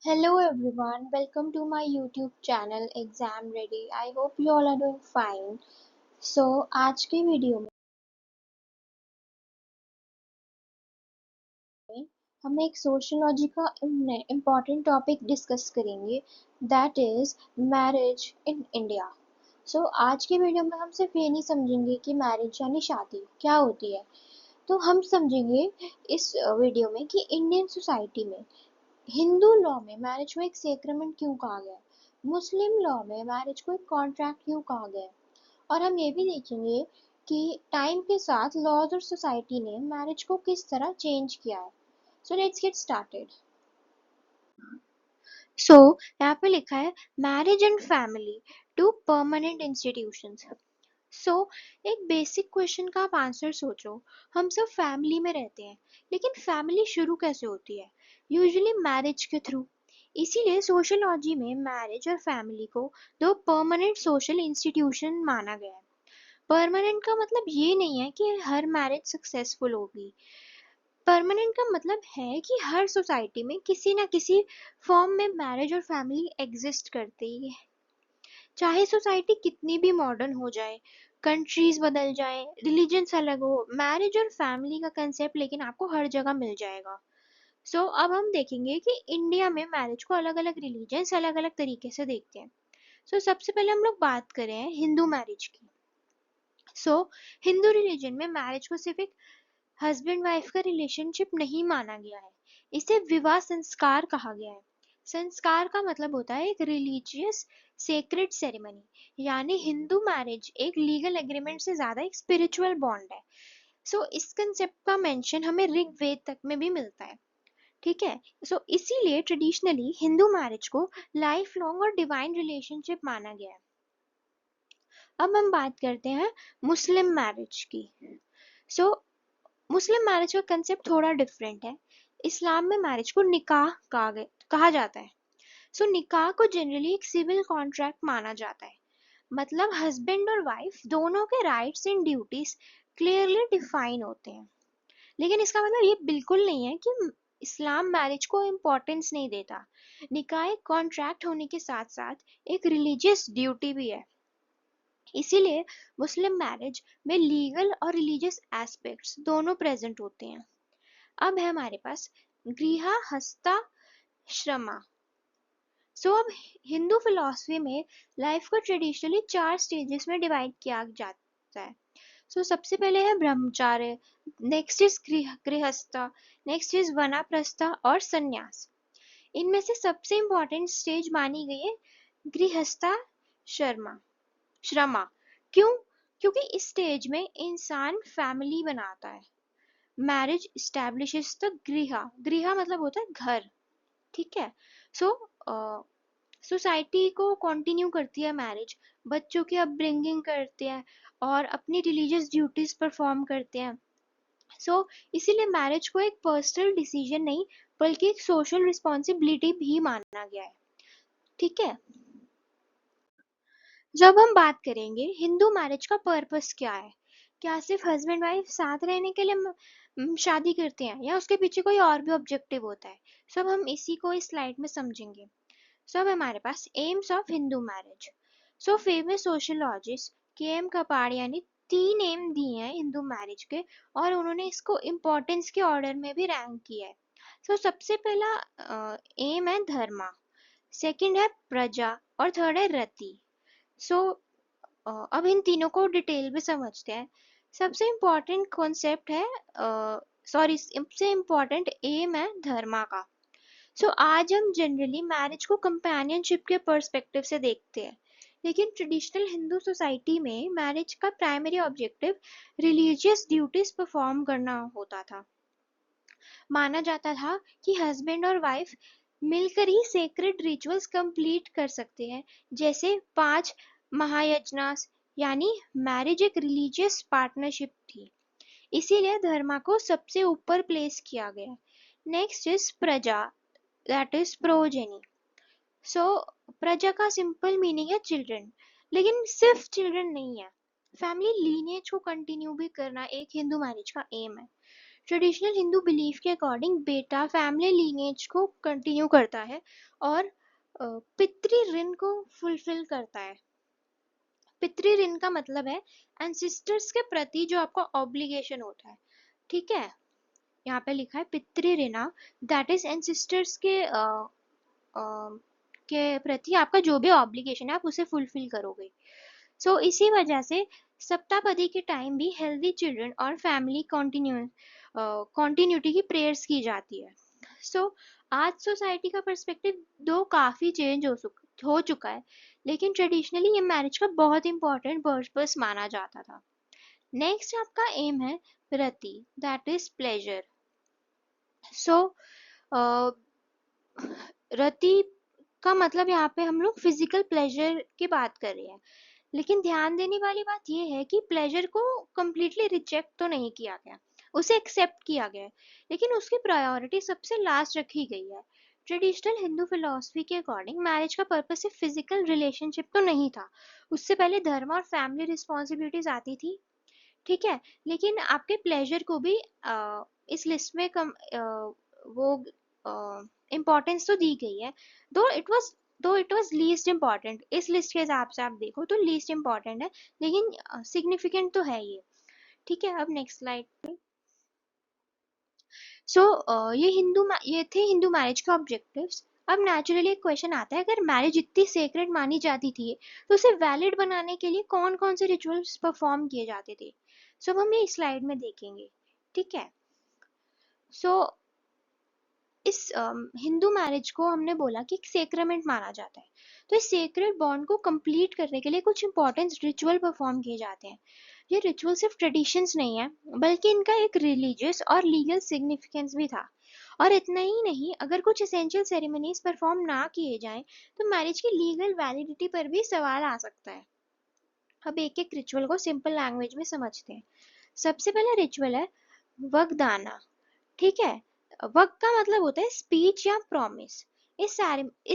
Hello everyone, welcome to my YouTube channel Exam Ready. I hope you all are doing fine. So आज के video में हम एक sociology का important topic discuss करेंगे that is marriage in India. So आज के video में हम सिर्फ ये नहीं समझेंगे कि मैरिज यानी शादी क्या होती है, तो हम समझेंगे इस वीडियो में कि इंडियन सोसाइटी में हिंदू लॉ में मैरिज को एक सेक्रेमेंट क्यों कहा गया है, मुस्लिम लॉ में मैरिज को एक कॉन्ट्रैक्ट क्यों कहा गया है, और हम ये भी देखेंगे कि टाइम के साथ लॉज और सोसाइटी ने मैरिज को किस तरह चेंज किया है। So let's get started. So यहाँ पे लिखा है marriage and family two permanent institutions. So एक बेसिक क्वेश्चन का आप आंसर सोचो। हम सब फैमिली में रहते हैं, लेकिन फैमिली शुरू कैसे होती है? यूजुअली मैरिज के थ्रू। इसीलिए सोशियोलॉजी में मैरिज और फैमिली को दो परमानेंट सोशल इंस्टीट्यूशन माना गया है। परमानेंट का मतलब ये नहीं है कि हर मैरिज सक्सेसफुल होगी। परमानेंट का मतलब है कि हर सोसाइटी में किसी ना किसी फॉर्म में मैरिज और फैमिली एग्जिस्ट करती है, चाहे सोसाइटी कितनी भी मॉडर्न हो जाए, कंट्रीज बदल जाए, रिलीजन्स अलग हो, मैरिज और फैमिली का कंसेप्ट लेकिन आपको हर जगह मिल जाएगा। अब हम देखेंगे कि इंडिया में मैरिज को अलग अलग रिलीजन्स अलग अलग तरीके से देखते हैं। सबसे पहले हम लोग बात करें हिंदू मैरिज की। हिंदू रिलीजन में मैरिज को सिर्फ एक हस्बैंड वाइफ का रिलेशनशिप नहीं माना गया है, इसे विवाह संस्कार कहा गया है। संस्कार का मतलब होता है एक रिलीजियस सेक्रेड सेरेमनी, यानी हिंदू मैरिज एक लीगल एग्रीमेंट से ज्यादा एक स्पिरिचुअल बॉन्ड है। इस कंसेप्ट का मेंशन हमें ऋग्वेद तक में भी मिलता है। ठीक है। इसीलिए ट्रेडिशनली हिंदू मैरिज को लाइफ लॉन्ग और डिवाइन रिलेशनशिप माना गया है। अब हम बात करते हैं मुस्लिम मैरिज की। सो मुस्लिम मैरिज का कंसेप्ट थोड़ा डिफरेंट है। इस्लाम में मैरिज को निकाह कहा जाता है। निकाह को जनरली एक सिविल कॉन्ट्रैक्ट माना जाता है। मतलब हस्बैंड और वाइफ दोनों के rights and duties clearly define होते हैं। लेकिन इसका मतलब ये बिल्कुल नहीं है कि इस्लाम मैरिज को इम्पोर्टेंस नहीं देता। निकाह एक कॉन्ट्रैक्ट होने के साथ साथ एक रिलीजियस ड्यूटी भी है। इसीलिए मुस्लिम मैरिज में लीगल और रिलीजियस एस्पेक्ट्स दोनों प्रेजेंट होते हैं। अब है हमारे पास गृह हस्ता श्रमा। अब हिंदू फिलॉसफी में लाइफ को ट्रेडिशनली 4 स्टेजेस में डिवाइड किया जाता है। सबसे पहले है brahmacharya, next is grihastha, next is vanaprastha और संन्यास। इनमें से सबसे इंपॉर्टेंट स्टेज मानी गई है गृहस्था शर्मा श्रमा। क्यों? क्योंकि इस स्टेज में इंसान फैमिली बनाता है। मैरिज एस्टैब्लिशेस द गृह, गृह मतलब होता है घर। ठीक है। सो सोसाइटी को कंटिन्यू करती है मैरिज, बच्चों की अपब्रिंगिंग करते हैं और अपनी रिलीजियस ड्यूटीज परफॉर्म करते हैं। इसीलिए मैरिज को एक पर्सनल डिसीजन नहीं बल्कि एक सोशल रिस्पॉन्सिबिलिटी भी माना गया है। ठीक है। जब हम बात करेंगे हिंदू मैरिज का पर्पस क्या है, क्या सिर्फ हस्बैंड वाइफ साथ रहने के लिए शादी करते हैं या उसके पीछे कोई और भी ऑब्जेक्टिव होता है, सब हम इसी को इस स्लाइड में समझेंगे। सब हमारे पास AIIMS of Hindu marriage. Famous sociologist के एम कपाड़िया ने 3 एम दिए हैं हिंदू मैरिज के, और उन्होंने इसको इम्पोर्टेंस के ऑर्डर में भी रैंक किया है। सबसे पहला एम है धर्मा, सेकंड है प्रजा और थर्ड है रति। सो अब इन तीनों को डिटेल में समझते हैं। सबसे इम्पोर्टेंट कॉन्सेप्ट है, सॉरी सबसे इम्पोर्टेंट एम है धर्मा का। आज हम जनरली मैरिज को कंपेनियनशिप के पर्सपेक्टिव से देखते हैं, लेकिन ट्रेडिशनल हिंदू सोसाइटी में मैरिज का primary objective religious duties perform करना होता था। माना जाता था कि हस्बैंड और वाइफ मिलकर ही सेक्रेड रिचुअल्स कंप्लीट कर सकते हैं, जैसे 5 महायज्ञास, यानी मैरिज एक रिलीजियस पार्टनरशिप थी। इसीलिए धर्मा को सबसे ऊपर प्लेस किया गया। नेक्स्ट इज प्रजा, दैट इज प्रोजेनी। सो प्रजा का सिंपल मीनिंग है चिल्ड्रन, लेकिन सिर्फ चिल्ड्रन नहीं है, फैमिली लीनिएज को कंटिन्यू भी करना एक हिंदू मैरिज का एम है। ट्रेडिशनल हिंदू बिलीफ के अकॉर्डिंग बेटा फैमिली लीनेज को कंटिन्यू करता है और पितृ ऋण को फुलफिल करता है। पितृ ऋण का मतलब है एंसिस्टर्स के प्रति जो आपका ऑब्लिगेशन होता है, ठीक है। यहाँ पे लिखा है पितृ ऋणा, दैट इज एंसिस्टर्स के प्रति आपका जो भी ऑब्लिगेशन है आप उसे फुलफिल करोगे। सो इसी वजह से सप्तापदी के टाइम भी हेल्दी चिल्ड्रन और फैमिली कॉन्टिन्यूटी की प्रेयर्स की जाती है। सो आज सोसाइटी का पर्सपेक्टिव दो काफी चेंज हो चुका है, लेकिन ट्रेडिशनली ये मैरिज का बहुत इंपॉर्टेंट पर्पस माना जाता था। नेक्स्ट आपका एम है रति, दैट इज प्लेजर। सो रति का मतलब यहाँ पे हम लोग फिजिकल प्लेजर की बात कर रहे हैं, लेकिन ध्यान देने वाली बात यह है कि प्लेजर को completely रिजेक्ट तो नहीं किया गया, उसे एक्सेप्ट किया गया है, लेकिन उसकी प्रायोरिटी सबसे लास्ट रखी गई है। ट्रेडिशनल हिंदू फिलोसफी के अकॉर्डिंग मैरिज का पर्पस सिर्फ फिजिकल रिलेशनशिप तो नहीं था, उससे पहले धर्म और फैमिली रिस्पॉन्सिबिलिटीज आती थी, ठीक है। लेकिन आपके प्लेजर को भी इस लिस्ट में वो इम्पोर्टेंस तो दी गई है, दो इट वाज लीस्ट इम्पॉर्टेंट। इस लिस्ट के हिसाब से आप देखो तो लीस्ट इम्पॉर्टेंट है, लेकिन सिग्निफिकेंट तो है ये, ठीक है। अब नेक्स्ट स्लाइड पे। सो ये थे हिंदू मैरिज के ऑब्जेक्टिव्स। अब नेचुरली एक क्वेश्चन आता है, अगर मैरिज इतनी सेक्रेड मानी जाती थी तो उसे वैलिड बनाने के लिए कौन कौन से रिचुअल्स परफॉर्म किए जाते थे। सो अब हम ये स्लाइड में देखेंगे, ठीक है। सो इस हिंदू मैरिज को हमने बोला कि एक सेक्रेमेंट माना जाता है, तो इस सेक्रेड बॉन्ड को कंप्लीट करने के लिए कुछ इंपॉर्टेंट रिचुअल परफॉर्म किए जाते हैं। ये रिचुअल सिर्फ ट्रेडिशंस नहीं है, बल्कि इनका एक रिलीजियस और लीगल सिग्निफिकेंस भी था। और इतना ही नहीं, अगर कुछ एसेंशियल सेरेमनीज परफॉर्म ना किए जाएं तो मैरिज की लीगल वैलिडिटी पर भी सवाल आ सकता है। अब एक एक रिचुअल को सिंपल लैंग्वेज में समझते हैं। सबसे पहला रिचुअल है वगदाना, ठीक है। वक्त का मतलब होता है स्पीच या प्रॉमिस। इस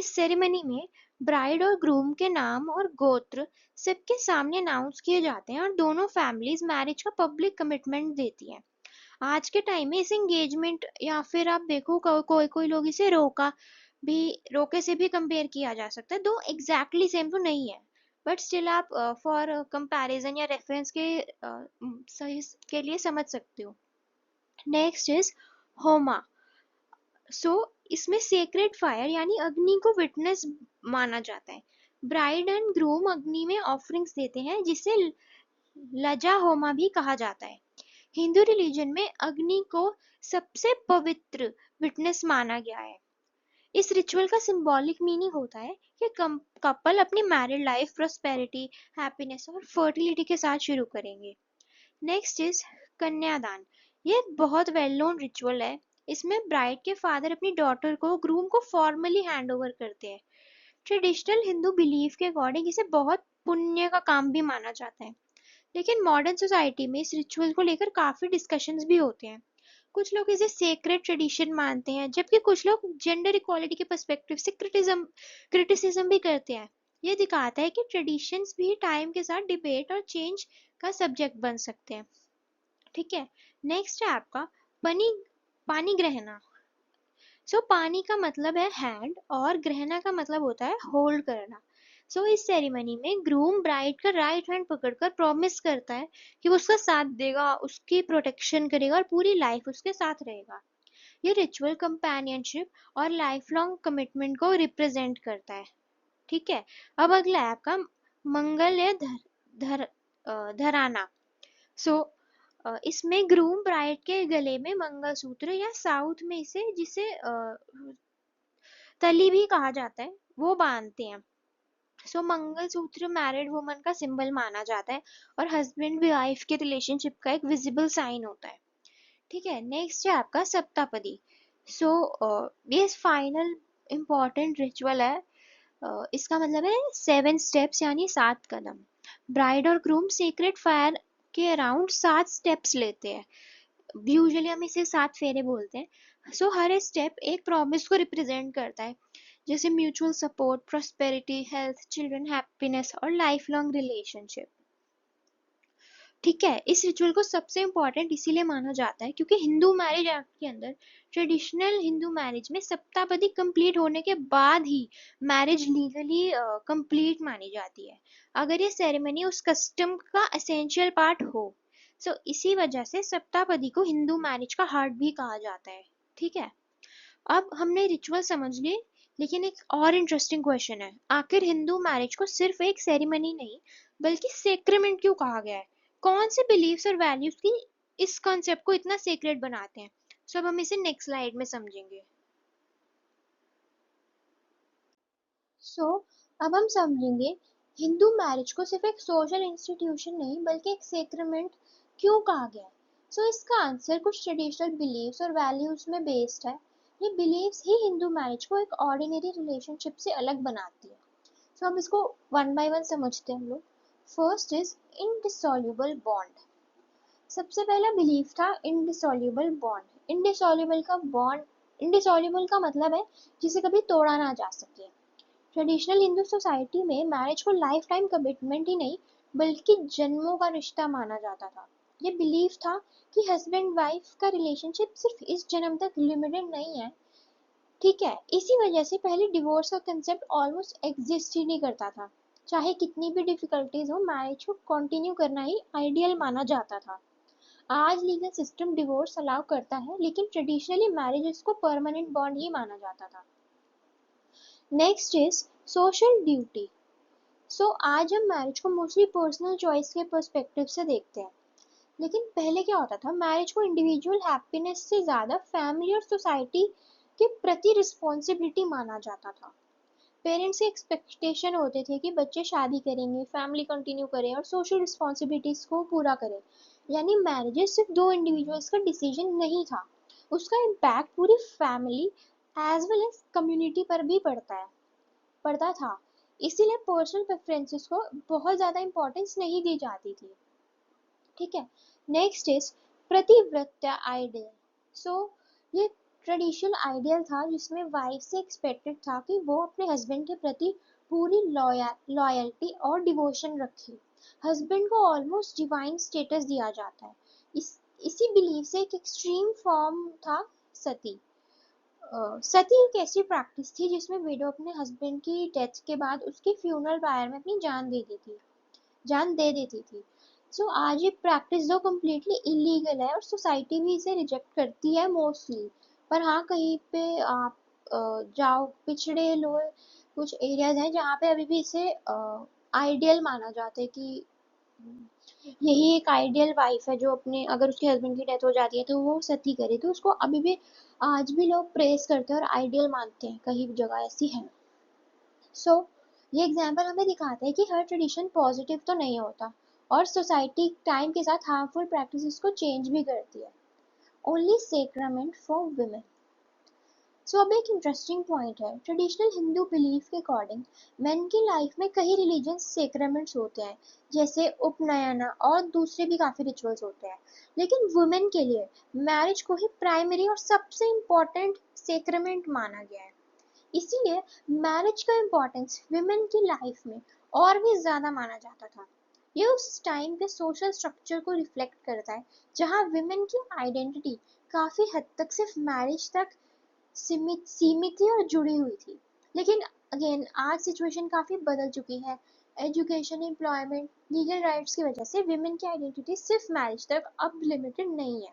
सेरेमनी में ब्राइड और ग्रूम के नाम और गोत्र सबके सामने अनाउंस किए जाते हैं और दोनों फैमिलीज मैरिज का पब्लिक कमिटमेंट देती हैं। आज के टाइम में इस एंगेजमेंट या फिर आप देखो कोई कोई लोग इसे भी रोके से भी कंपेयर किया जा सकता है, दो एग्जैक्टली सेम तो नहीं है, बट स्टिल आप फॉर कंपैरिजन या रेफरेंस सही के लिए समझ सकते हो। नेक्स्ट इज होमा। सो इसमें सेक्रेड फायर यानी अग्नि को विटनेस माना जाता है। ब्राइड एंड ग्रूम अग्नि में ऑफरिंग्स देते हैं, जिसे लजा होमा भी कहा जाता है। हिंदू रिलीजन में अग्नि को सबसे पवित्र विटनेस माना गया है। इस रिचुअल का सिंबॉलिक मीनिंग होता है कि कपल अपनी मैरिड लाइफ प्रॉस्पेरिटी, हैप्पीनेस और फर्टिलिटी के साथ शुरू करेंगे। नेक्स्ट इज कन्यादान। ये बहुत वेल नोन रिचुअल है। इसमें ब्राइड के फादर अपनी डॉटर को ग्रूम को फॉर्मली हैंड ओवर करते हैं। ट्रेडिशनल हिंदू बिलीफ के अकॉर्डिंग इसे बहुत पुण्य का काम भी माना जाता है, लेकिन मॉडर्न सोसाइटी में इस रिचुअल को लेकर काफी डिस्कशंस भी होते हैं। कुछ लोग इसे सेक्रेट ट्रेडिशन मानते हैं, जबकि कुछ लोग जेंडर इक्वालिटी के पर्सपेक्टिव से क्रिटिसिज्म भी करते हैं। ये दिखाता है कि ट्रेडिशंस भी टाइम के साथ डिबेट और चेंज का सब्जेक्ट बन सकते हैं, ठीक है। नेक्स्ट है आपका पानी पानी ग्रहणा। पानी का मतलब है हैंड और ग्रहणा का मतलब होता है होल्ड करना। इस सेरेमनी में ग्रूम ब्राइड का राइट हैंड पकड़कर प्रॉमिस करता है कि वो उसका साथ देगा, उसकी प्रोटेक्शन करेगा और पूरी लाइफ उसके साथ रहेगा। ये रिचुअल कंपेनियनशिप और लाइफ लॉन्ग कमिटमेंट को रिप्रेजेंट करता है, ठीक है। अब अगला है आपका मंगल या धर, धराना। सो इसमें ग्रूम ब्राइड के गले में मंगलसूत्र या साउथ में जिसे तली भी कहा जाता है वो बांधते हैं। मंगलसूत्र मैरिड वुमन का सिंबल माना जाता है और हस्बैंड वाइफ के रिलेशनशिप का एक विजिबल साइन होता है, ठीक है। नेक्स्ट है आपका सप्तापदी। सो ये फाइनल इम्पोर्टेंट रिचुअल है। इसका मतलब है 7 स्टेप्स यानी 7 कदम। ब्राइड और ग्रूम सीक्रेट फायर के अराउंड 7 स्टेप्स लेते हैं। यूजुअली हम इसे 7 फेरे बोलते हैं। हर स्टेप एक प्रॉमिस को रिप्रेजेंट करता है, जैसे mutual support, prosperity, health, children happiness और लाइफ लॉन्ग रिलेशनशिप। ठीक है, इस रिचुअल को सबसे इम्पोर्टेंट इसीलिए माना जाता है क्योंकि हिंदू मैरिज एक्ट के अंदर ट्रेडिशनल हिंदू मैरिज में सप्तापदी कंप्लीट होने के बाद ही मैरिज लीगली कंप्लीट मानी जाती है, अगर ये सेरेमनी उस कस्टम का एसेंशियल पार्ट हो। सो इसी वजह से सप्तापदी को हिंदू मैरिज का हार्ट भी कहा जाता है। ठीक है, अब हमने रिचुअल समझ लिए, लेकिन एक और इंटरेस्टिंग क्वेश्चन है, आखिर हिंदू मैरिज को सिर्फ एक सेरेमनी नहीं बल्कि सेक्रेमेंट क्यों कहा गया है? कौन से बिलीव्स और वैल्यूज की इस कॉन्सेप्ट को इतना सेक्रेट बनाते हैं? सो अब हम इसे नेक्स्ट स्लाइड में समझेंगे। सो अब हम समझेंगे हिंदू मैरिज को सिर्फ एक सोशल इंस्टीट्यूशन नहीं बल्कि एक सेक्रेमेंट क्यों कहा गया है। इसका आंसर कुछ ट्रेडिशनल बिलीव्स और वैल्यूज में बेस्ड है। ये बिलीव्स ही हिंदू मैरिज को एक ऑर्डिनरी रिलेशनशिप से अलग बनाती है। अब इसको वन बाय वन समझते हैं हम लोग। First is indissoluble bond. सबसे पहला बिलीफ था इनडिसॉल्युबल बॉन्ड। इनडिसॉल्युबल का मतलब है जिसे कभी तोड़ा ना जा सके। ट्रेडिशनल हिंदू सोसाइटी में मैरिज को लाइफ टाइम कमिटमेंट ही नहीं बल्कि जन्मों का रिश्ता माना जाता था। ये बिलीफ था कि हस्बैंड वाइफ का रिलेशनशिप सिर्फ इस जन्म तक लिमिटेड नहीं है। ठीक है, इसी वजह से पहले डिवोर्स का कंसेप्ट ऑलमोस्ट एग्जिस्ट ही नहीं करता था। चाहे कितनी भी डिफिकल्टीज हो, मैरिज को कंटिन्यू करना ही आइडियल माना जाता था। आज लीगल सिस्टम डिवोर्स अलाउ करता है, लेकिन ट्रेडिशनली मैरिजेस को परमानेंट बॉन्ड ही माना जाता था। Next is social duty. आज हम मैरिज को मोस्टली पर्सनल चॉइस के पर्सपेक्टिव से देखते हैं, लेकिन पहले क्या होता था, मैरिज को इंडिविजुअल हैप्पीनेस से ज्यादा फैमिली और सोसाइटी के प्रति रिस्पॉन्सिबिलिटी माना जाता था। पेरेंट्स के एक्सपेक्टेशन होते थे कि बच्चे शादी करेंगे, फैमिली कंटिन्यू करें और सोशल रिस्पॉन्सिबिलिटीज को पूरा करें। यानी मैरिजेस सिर्फ दो इंडिविजुअल्स का डिसीजन नहीं था, उसका इम्पैक्ट पूरी family as well as community पर भी पड़ता था। इसीलिए पर्सनल प्रेफरेंसेस को बहुत ज़्यादा इम्पोर्टेंस नहीं दी जाती थी। ठीक है, नेक्स्ट इज प्रतिव्रत्या आइडियल। सो ये ट्रेडिशनल आइडियल था जिसमें वाइफ से एक्सपेक्टेड था कि वो अपने हस्बैंड के प्रति पूरी लॉयल्टी और डिवोशन रखे। हस्बैंड को ऑलमोस्ट डिवाइन स्टेटस दिया जाता है। इसी बिलीफ से एक एक्सट्रीम फॉर्म था सती। सती एक ऐसी प्रैक्टिस थी जिसमें विडो अपने हस्बैंड की डेथ के बाद उसके फ्यूनरल वायर में अपनी जान दे देती थी। आज ये प्रैक्टिस तो कम्प्लीटली इलीगल है और सोसाइटी भी इसे रिजेक्ट करती है मोस्टली। पर हाँ, कहीं पे आप जाओ, पिछड़े लोग कुछ एरियाज हैं जहाँ पे अभी भी इसे आइडियल माना जाता है कि यही एक आइडियल वाइफ है जो अपने, अगर उसके हस्बैंड की डेथ हो जाती है तो वो सती करे, तो उसको अभी भी आज भी लोग प्रेस करते हैं और आइडियल मानते हैं, कई जगह ऐसी है। ये एग्जाम्पल हमें दिखाता है कि हर ट्रेडिशन पॉजिटिव तो नहीं होता और सोसाइटी टाइम के साथ हार्मफुल प्रैक्टिसेस को चेंज भी करती है। Only sacrament for women. अब एक इंटरेस्टिंग पॉइंट है, ट्रेडिशनल हिंदू बिलीफ के अकॉर्डिंग मेन की लाइफ में कई रिलीजियन सेक्रेमेंट्स होते हैं, जैसे उपनयन और दूसरे भी काफी रिचुअल्स होते हैं, लेकिन वुमेन के लिए मैरिज को ही प्राइमरी और सबसे इम्पोर्टेंट सेक्रेमेंट माना गया है। इसीलिए मैरिज का इम्पोर्टेंस विमेन की लाइफ में और भी ज्यादा माना जाता था। ये उस टाइम के सोशल स्ट्रक्चर को रिफ्लेक्ट करता है जहाँ विमेन की आइडेंटिटी काफी हद तक सिर्फ मैरिज तक सीमित थी और जुड़ी हुई थी। लेकिन अगेन आज सिचुएशन काफी बदल चुकी है। एजुकेशन, एम्प्लॉयमेंट, लीगल राइट्स की वजह से विमेन की आइडेंटिटी सिर्फ मैरिज तक अब लिमिटेड नहीं है।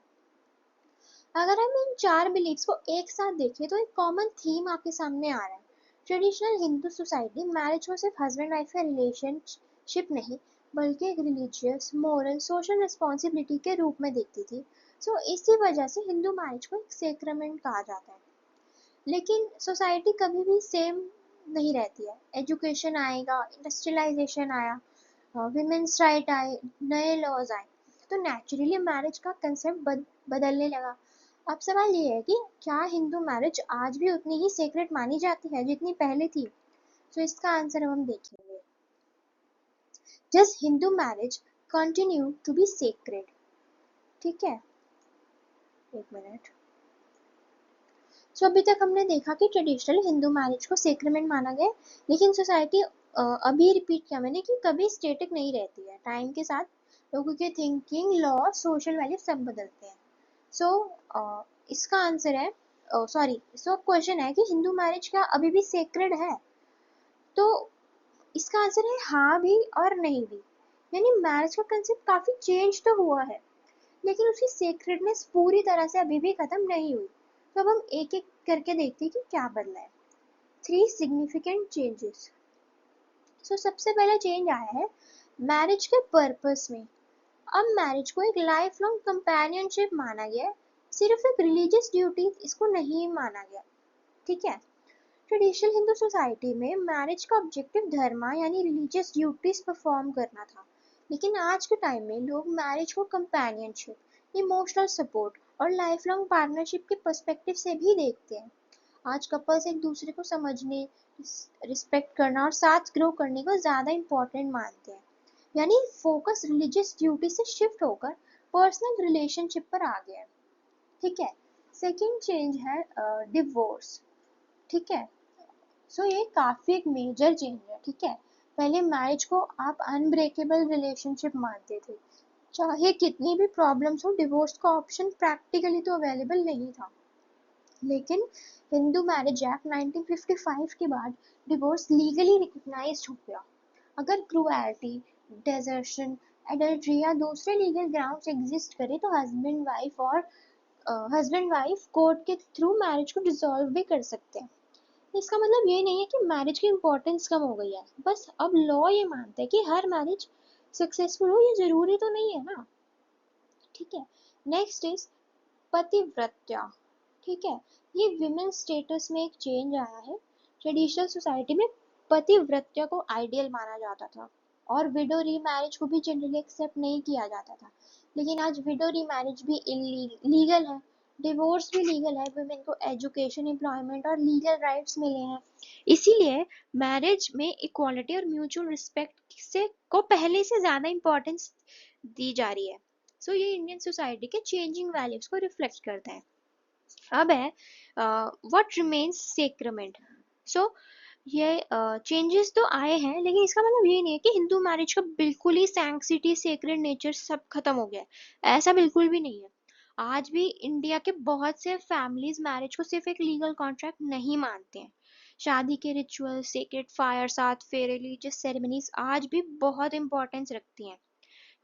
अगर हम इन चार बिलीफ्स को एक साथ देखें तो एक कॉमन थीम आपके सामने आ रहा है। ट्रेडिशनल हिंदू सोसाइटी मैरिज को सिर्फ हस्बैंड वाइफ का रिलेशनशिप नहीं बल्कि एक रिलीजियस, मोरल, सोशल रिस्पॉन्सिबिलिटी के रूप में देखती थी। इसी वजह से हिंदू मैरिज को एक सेक्रेमेंट कहा जाता है। लेकिन सोसाइटी कभी भी सेम नहीं रहती है। एजुकेशन आएगा, इंडस्ट्रियलाइजेशन आया, विमेन्स राइट आए, नए लॉज आए, तो नेचुरली मैरिज का कंसेप्ट बदलने लगा। अब सवाल ये है कि क्या हिंदू मैरिज आज भी उतनी ही सेक्रेट मानी जाती है जितनी पहले थी? इसका आंसर हम देखेंगे। Does Hindu marriage continue to be sacred? ठीक है, एक मिनट। अभी तक हमने देखा कि ट्रेडिशनल हिंदू मैरिज को सेक्रेमेंट माना गया, लेकिन सोसाइटी अभी रिपीट किया मैंने कि कभी स्टेटिक नहीं रहती है। टाइम के साथ लोगों की थिंकिंग, लॉ, सोशल वैल्यू सब बदलते हैं। सो इसका आंसर है, सॉरी, सो क्वेश्चन है कि हिंदू मैरिज क्या अभी भी सेक्रेड है? तो इसका आंसर है हाँ भी और नहीं भी। यानी मैरिज का कंसेप्ट काफी चेंज तो हुआ है, लेकिन उसकी सेक्रेडनेस पूरी तरह से अभी भी खत्म नहीं हुई। तो अब हम एक एक करके देखते हैं कि क्या बदला है। 3 सिग्निफिकेंट चेंजेस। सो सबसे पहला चेंज आया है मैरिज के पर्पस में। अब मैरिज को एक लाइफ लॉन्ग कंपेनियनशिप माना गया है, सिर्फ एक रिलीजियस ड्यूटी इसको नहीं माना गया। ठीक है। ट्रेडिशनल हिंदू सोसाइटी में मैरिज का ऑब्जेक्टिव धर्मा यानी रिलीजियस ड्यूटीज परफॉर्म करना था, लेकिन आज के टाइम में लोग मैरिज को कंपेनियनशिप, इमोशनल सपोर्ट और लाइफ लॉन्ग पार्टनरशिप के पर्सपेक्टिव से भी देखते हैं। आज कपल्स एक दूसरे को समझने, रिस्पेक्ट करना और साथ ग्रो करने को ज़्यादा इम्पोर्टेंट मानते हैं। यानी फोकस रिलीजियस ड्यूटी से शिफ्ट होकर पर्सनल रिलेशनशिप पर आ गया है। ठीक है। सेकेंड चेंज है डिवोर्स। ठीक है। सो ये काफी एक मेजर चेंज है। ठीक है। पहले मैरिज को आप अनब्रेकेबल रिलेशनशिप मानते थे, चाहे कितनी भी प्रॉब्लम्स हो डिवोर्स का ऑप्शन प्रैक्टिकली तो अवेलेबल नहीं था। लेकिन हिंदू मैरिज एक्ट 1955 के बाद डिवोर्स लीगली रिकग्नाइज्ड हो गया। अगर क्रूएल्टी, डेजर्शन, एडल्ट्री या दूसरे लीगल ग्राउंड्स एग्जिस्ट करे तो हस्बैंड वाइफ कोर्ट के थ्रू मैरिज को डिसॉल्व भी कर सकते हैं। इसका मतलब ये नहीं है कि मैरिज की इम्पोर्टेंस कम हो गई है, बस अब लॉ ये मानता है कि हर मैरिज सक्सेसफुल हो ये जरूरी तो नहीं है ना। ठीक है। Next is pativratya. ठीक है। ये विमेन स्टेटस में एक चेंज आया है। ट्रेडिशनल सोसाइटी में पतिव्रत्या को आइडियल माना जाता था और विडो रीमैरिज को भी जनरली एक्सेप्ट नहीं किया जाता था, लेकिन आज विडो रीमैरिज भी लीगल है, डिवोर्स भी लीगल है, वुमेन को एजुकेशन, एम्प्लॉयमेंट और लीगल राइट्स मिले हैं। इसीलिए मैरिज में इक्वालिटी और म्यूचुअल रिस्पेक्ट से को पहले से ज्यादा इम्पोर्टेंस दी जा रही है। सो ये इंडियन सोसाइटी के चेंजिंग वैल्यूज को रिफ्लेक्ट करता है। अब है व्हाट रिमेन्स सेक्रेमेंट। सो ये चेंजेस तो आए हैं, लेकिन इसका मतलब ये नहीं है कि हिंदू मैरिज का बिल्कुल ही सैंक्टिटी, सेक्रेड नेचर सब खत्म हो गया है। ऐसा बिल्कुल भी नहीं है। आज भी इंडिया के बहुत से फैमिलीज मैरिज को सिर्फ एक लीगल कॉन्ट्रैक्ट नहीं मानते हैं। शादी के रिचुअल, सेक्रेड फायर, साथ फेरे, रिलीजियस सेरेमनीज आज भी बहुत इंपॉर्टेंस रखती हैं।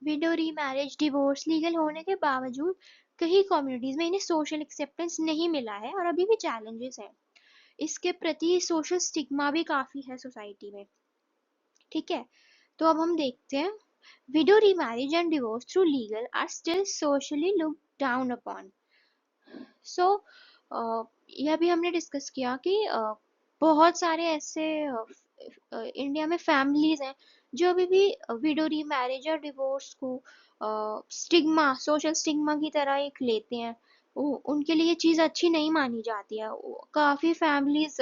विडो रीमैरिज, डिवोर्स लीगल होने के बावजूद कई कम्युनिटीज में इन्हें सोशल एक्सेप्टेंस नहीं मिला है और अभी भी चैलेंजेस हैं। इसके प्रति सोशल स्टिग्मा भी काफी है सोसाइटी में। ठीक है। तो अब हम देखते हैं widow remarriage and divorce through legal are still socially looked down upon. So यह भी हमने डिस्कस किया कि बहुत सारे ऐसे इंडिया में फैमिलीज हैं जो अभी भी विडो रीमैरिज और डिवोर्स को स्टिग्मा, सोशल स्टिग्मा की तरह एक लेते हैं। उनके लिए ये चीज़ अच्छी नहीं मानी जाती है। काफ़ी फैमिलीज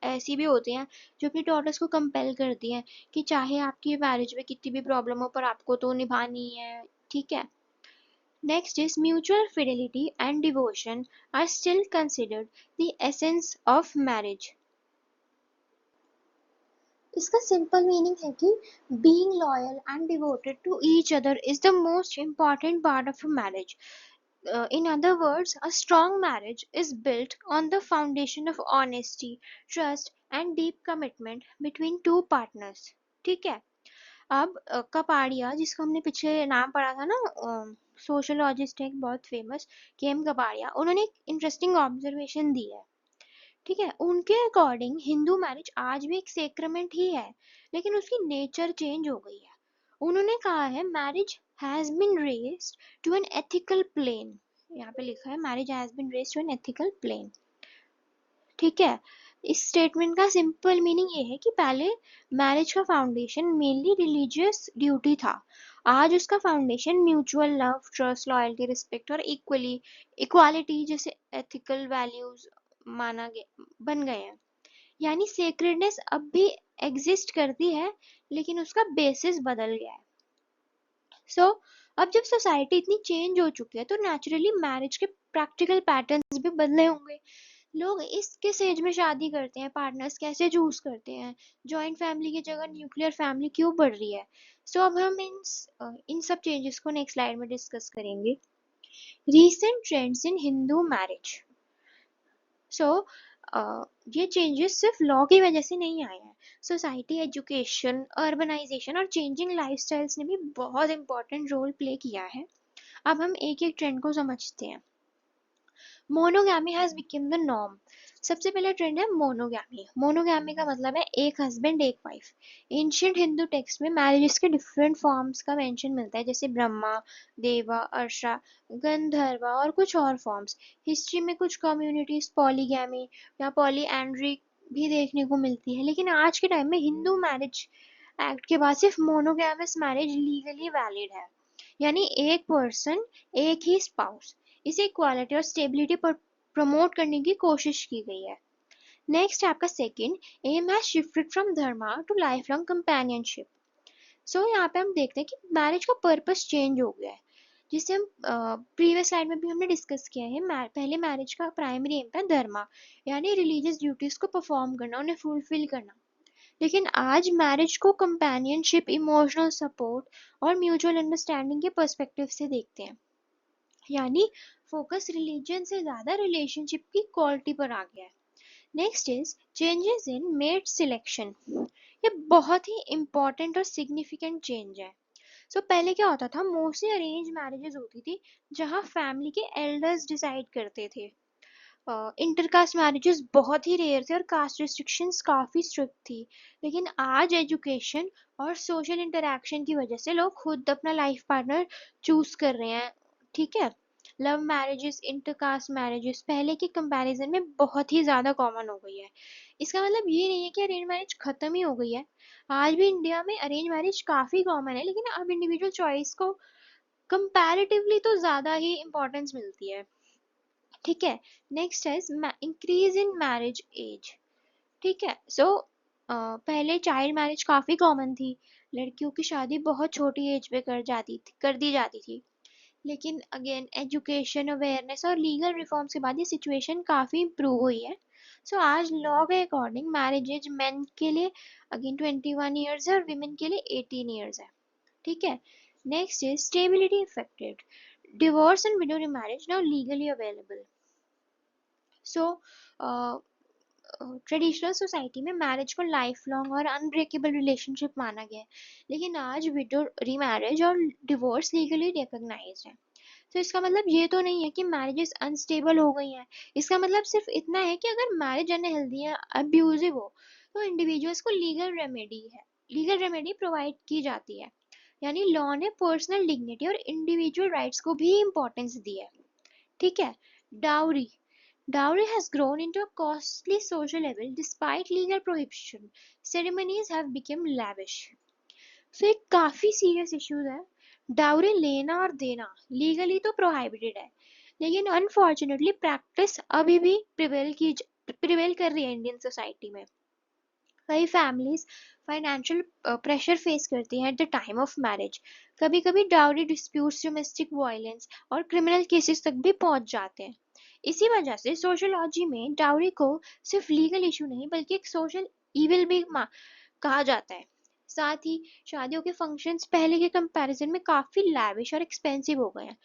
ऐसी भी होती हैं जो अपनी डॉटर्स को कंपेल करती हैं कि चाहे आपकी मैरिज में कितनी भी प्रॉब्लम हो पर आपको तो निभानी है। ठीक है। Next is mutual fidelity and devotion are still considered the essence of marriage. इसका सिंपल मीनिंग है कि being loyal and devoted to each other is the most important part of a marriage. In other words, a strong marriage is built on the foundation of honesty, trust and deep commitment between two partners. ठीक है। अब कपाड़िया, जिसका हमने पिछले नाम पढ़ा था ना, सोशोलॉजिस्ट है एक बहुत फेमस, केम कपाड़िया, उन्होंने एक इंटरेस्टिंग ऑब्जर्वेशन दी है। ठीक है। उनके अकॉर्डिंग हिंदू मैरिज आज भी एक सेक्रेमेंट ही है, लेकिन उसकी नेचर चेंज हो गई है। उन्होंने कहा है marriage has been raised to an ethical plane. यहाँ पे लिखा है marriage has been raised to an ethical plane. ठीक है। इस स्टेटमेंट का सिंपल मीनिंग ये है कि पहले मैरिज का फाउंडेशन मेनली रिलीजियस ड्यूटी था, आज उसका foundation mutual love, trust, loyalty, respect और इक्वालिटी जैसे एथिकल वैल्यूज माना गया बन गए हैं। यानी सेक्रेडनेस अब भी एग्जिस्ट करती है, लेकिन उसका बेसिस बदल गया है। सो अब जब सोसाइटी इतनी चेंज हो चुकी है तो नेचुरली मैरिज के प्रैक्टिकल पैटर्न्स भी बदले होंगे। लोग इस किस एज में शादी करते हैं, पार्टनर्स कैसे चूज करते हैं, जॉइंट फैमिली की जगह न्यूक्लियर फैमिली क्यों बढ़ रही है। सो अब हम इन सब चेंजेस को नेक्स्ट स्लाइड में डिस्कस करेंगे। Recent trends in Hindu marriage. So ये चेंजेस सिर्फ लॉ की वजह से नहीं आए हैं। सोसाइटी, एजुकेशन, अर्बनाइजेशन और चेंजिंग लाइफस्टाइल्स ने भी बहुत इंपॉर्टेंट रोल प्ले किया है। अब हम एक एक ट्रेंड को समझते हैं। Monogamy has become the norm. सबसे पहला ट्रेंड है मोनोगैमी। मोनोगैमी का मतलब है एक हस्बैंड एक वाइफ। एंशियंट हिंदू टेक्स्ट में मैरिजेस के डिफरेंट फॉर्म्स का मेंशन मिलता है, जैसे ब्रह्मा, देवा, अर्षा, गंधर्वा और कुछ और फॉर्म्स। हिस्ट्री में कुछ कम्युनिटीज पॉलीगैमी या पॉलीएंड्री भी देखने को मिलती है, लेकिन आज के टाइम में हिंदू मैरिज एक्ट के बाद सिर्फ मोनोगैमस मैरिज लीगली वैलिड है, यानी एक पर्सन, एक ही स्पाउस। इसे इक्वालिटी और स्टेबिलिटी पर प्रमोट करने की कोशिश की गई है। नेक्स्ट है आपका second, M has shifted from dharma to lifelong companionship. So यहाँ पे हम देखते हैं कि मैरिज का पर्पस चेंज हो गया है, जिसे हम प्रीवियस स्लाइड में भी हमने डिस्कस किया है। पहले मैरिज का प्राइमरी एम था धर्मा, यानी रिलीजियस ड्यूटीज को परफॉर्म करना, उन्हें फुलफिल करना। लेकिन आज मैरिज को कंपेनियनशिप, इमोशनल सपोर्ट और म्यूचुअल अंडरस्टैंडिंग के पर्सपेक्टिव से देखते हैं, यानी फोकस रिलीजन से ज्यादा रिलेशनशिप की क्वालिटी पर आ गया है। Next is changes in mate selection. ये बहुत ही इंपॉर्टेंट और सिग्निफिकेंट चेंज है। पहले क्या होता था, मोस्टली अरेंज मैरिजेस होती थी जहाँ फैमिली के एल्डर्स डिसाइड करते थे। इंटरकास्ट मैरिजेस बहुत ही रेयर थे और कास्ट रिस्ट्रिक्शंस काफी स्ट्रिक्ट थी। लेकिन आज एजुकेशन और सोशल इंटरेक्शन की वजह से लोग खुद अपना लाइफ पार्टनर चूज कर रहे हैं। ठीक है, लव मैरिजेस, इंटरकास्ट मैरिजेस पहले के कंपैरिजन में बहुत ही ज्यादा कॉमन हो गई है। इसका मतलब ये नहीं है कि अरेंज मैरिज खत्म ही हो गई है। आज भी इंडिया में अरेंज मैरिज काफी कॉमन है, लेकिन अब इंडिविजुअल चॉइस को कंपैरेटिवली तो ज्यादा ही इम्पोर्टेंस मिलती है। ठीक है, नेक्स्ट है इंक्रीज इन मैरिज एज। ठीक है, पहले चाइल्ड मैरिज काफी कॉमन थी, लड़कियों की शादी बहुत छोटी एज पे कर दी जाती थी। लेकिन अगेन एजुकेशन, अवेयरनेस और लीगल रिफॉर्म्स के बाद ये सिचुएशन काफी इम्प्रूव हुई है। आज लॉ के अकॉर्डिंग मैरिज एज मेन के लिए अगेन 21 ईयर्स है और विमेन के लिए 18 ईयर्स है। ठीक है, next is stability affected. Divorce and window remarriage now legally available. So traditional society में मैरिज को लाइफ लॉन्ग और अनब्रेकेबल रिलेशनशिप माना गया है, लेकिन आज विडो रीमैरिज और डिवोर्स लीगली रिकॉग्नाइज्ड है। तो इसका मतलब ये तो नहीं है कि मैरिजेस अनस्टेबल हो गई हैं। इसका मतलब सिर्फ इतना है कि अगर मैरिज अनहेल्दी है, अब्यूजिव हो, तो इंडिविजुअल्स को लीगल रेमेडी प्रोवाइड की जाती है। यानी लॉ ने पर्सनल डिग्निटी और इंडिविजुअल राइट्स को भी इम्पोर्टेंस दी है। ठीक है, dowry. Dowry has grown into a costly social evil despite legal prohibition. Ceremonies have become lavish. ये काफी सीरियस इश्यूज है। डाउरी लेना और देना लीगली तो प्रोहिबिटेड है, लेकिन अनफॉर्चुनेटली प्रैक्टिस अभी भी प्रिवेल कर रही है इंडियन सोसाइटी में। कई फैमिलीज फाइनेंशियल प्रेशर फेस करती हैं at the time of marriage. कभी कभी डाउरी डिस्प्यूट्स, डोमेस्टिक वायलेंस और क्रिमिनल केसेस तक भी पहुंच जाते हैं। इसी वजह से सोशियोलॉजी में डाउरी को सिर्फ लीगल इशू नहीं बल्कि एक सोशल इविल भी कहा जाता है। साथ ही शादियों के फंक्शंस पहले के कंपैरिजन में काफी लैविश और एक्सपेंसिव हो गए हैं।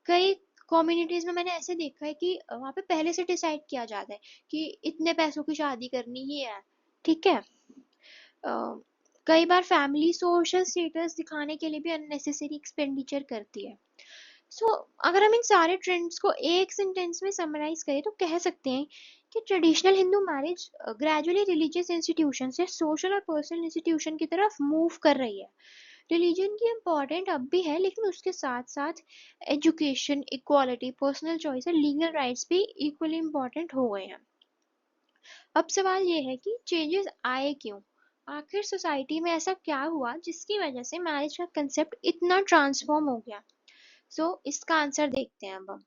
कई कम्युनिटीज में मैंने ऐसे देखा है कि वहाँ पे पहले से डिसाइड किया जाता है कि इतने पैसों की शादी करनी ही है। ठीक है, अ, कई बार फैमिली सोशल स्टेटस दिखाने के लिए भी अननेसेसरी एक्सपेंडिचर करती है। अगर हम इन सारे ट्रेंड्स को एक सेंटेंस में समराइज करें तो कह सकते हैं कि traditional Hindu marriage gradually religious institution से सोशल और पर्सनल इंस्टीट्यूशन की तरफ मूव कर रही है। रिलीजन की इम्पोर्टेंट अब भी है, लेकिन उसके साथ साथ एजुकेशन, इक्वालिटी, पर्सनल चॉइस और लीगल राइट्स भी इक्वली इम्पोर्टेंट हो गए हैं। अब सवाल ये है कि चेंजेस आए क्यों? आखिर सोसाइटी में ऐसा क्या हुआ जिसकी वजह से मैरिज का कंसेप्ट इतना ट्रांसफॉर्म हो गया? इसका आंसर देखते हैं अब हम।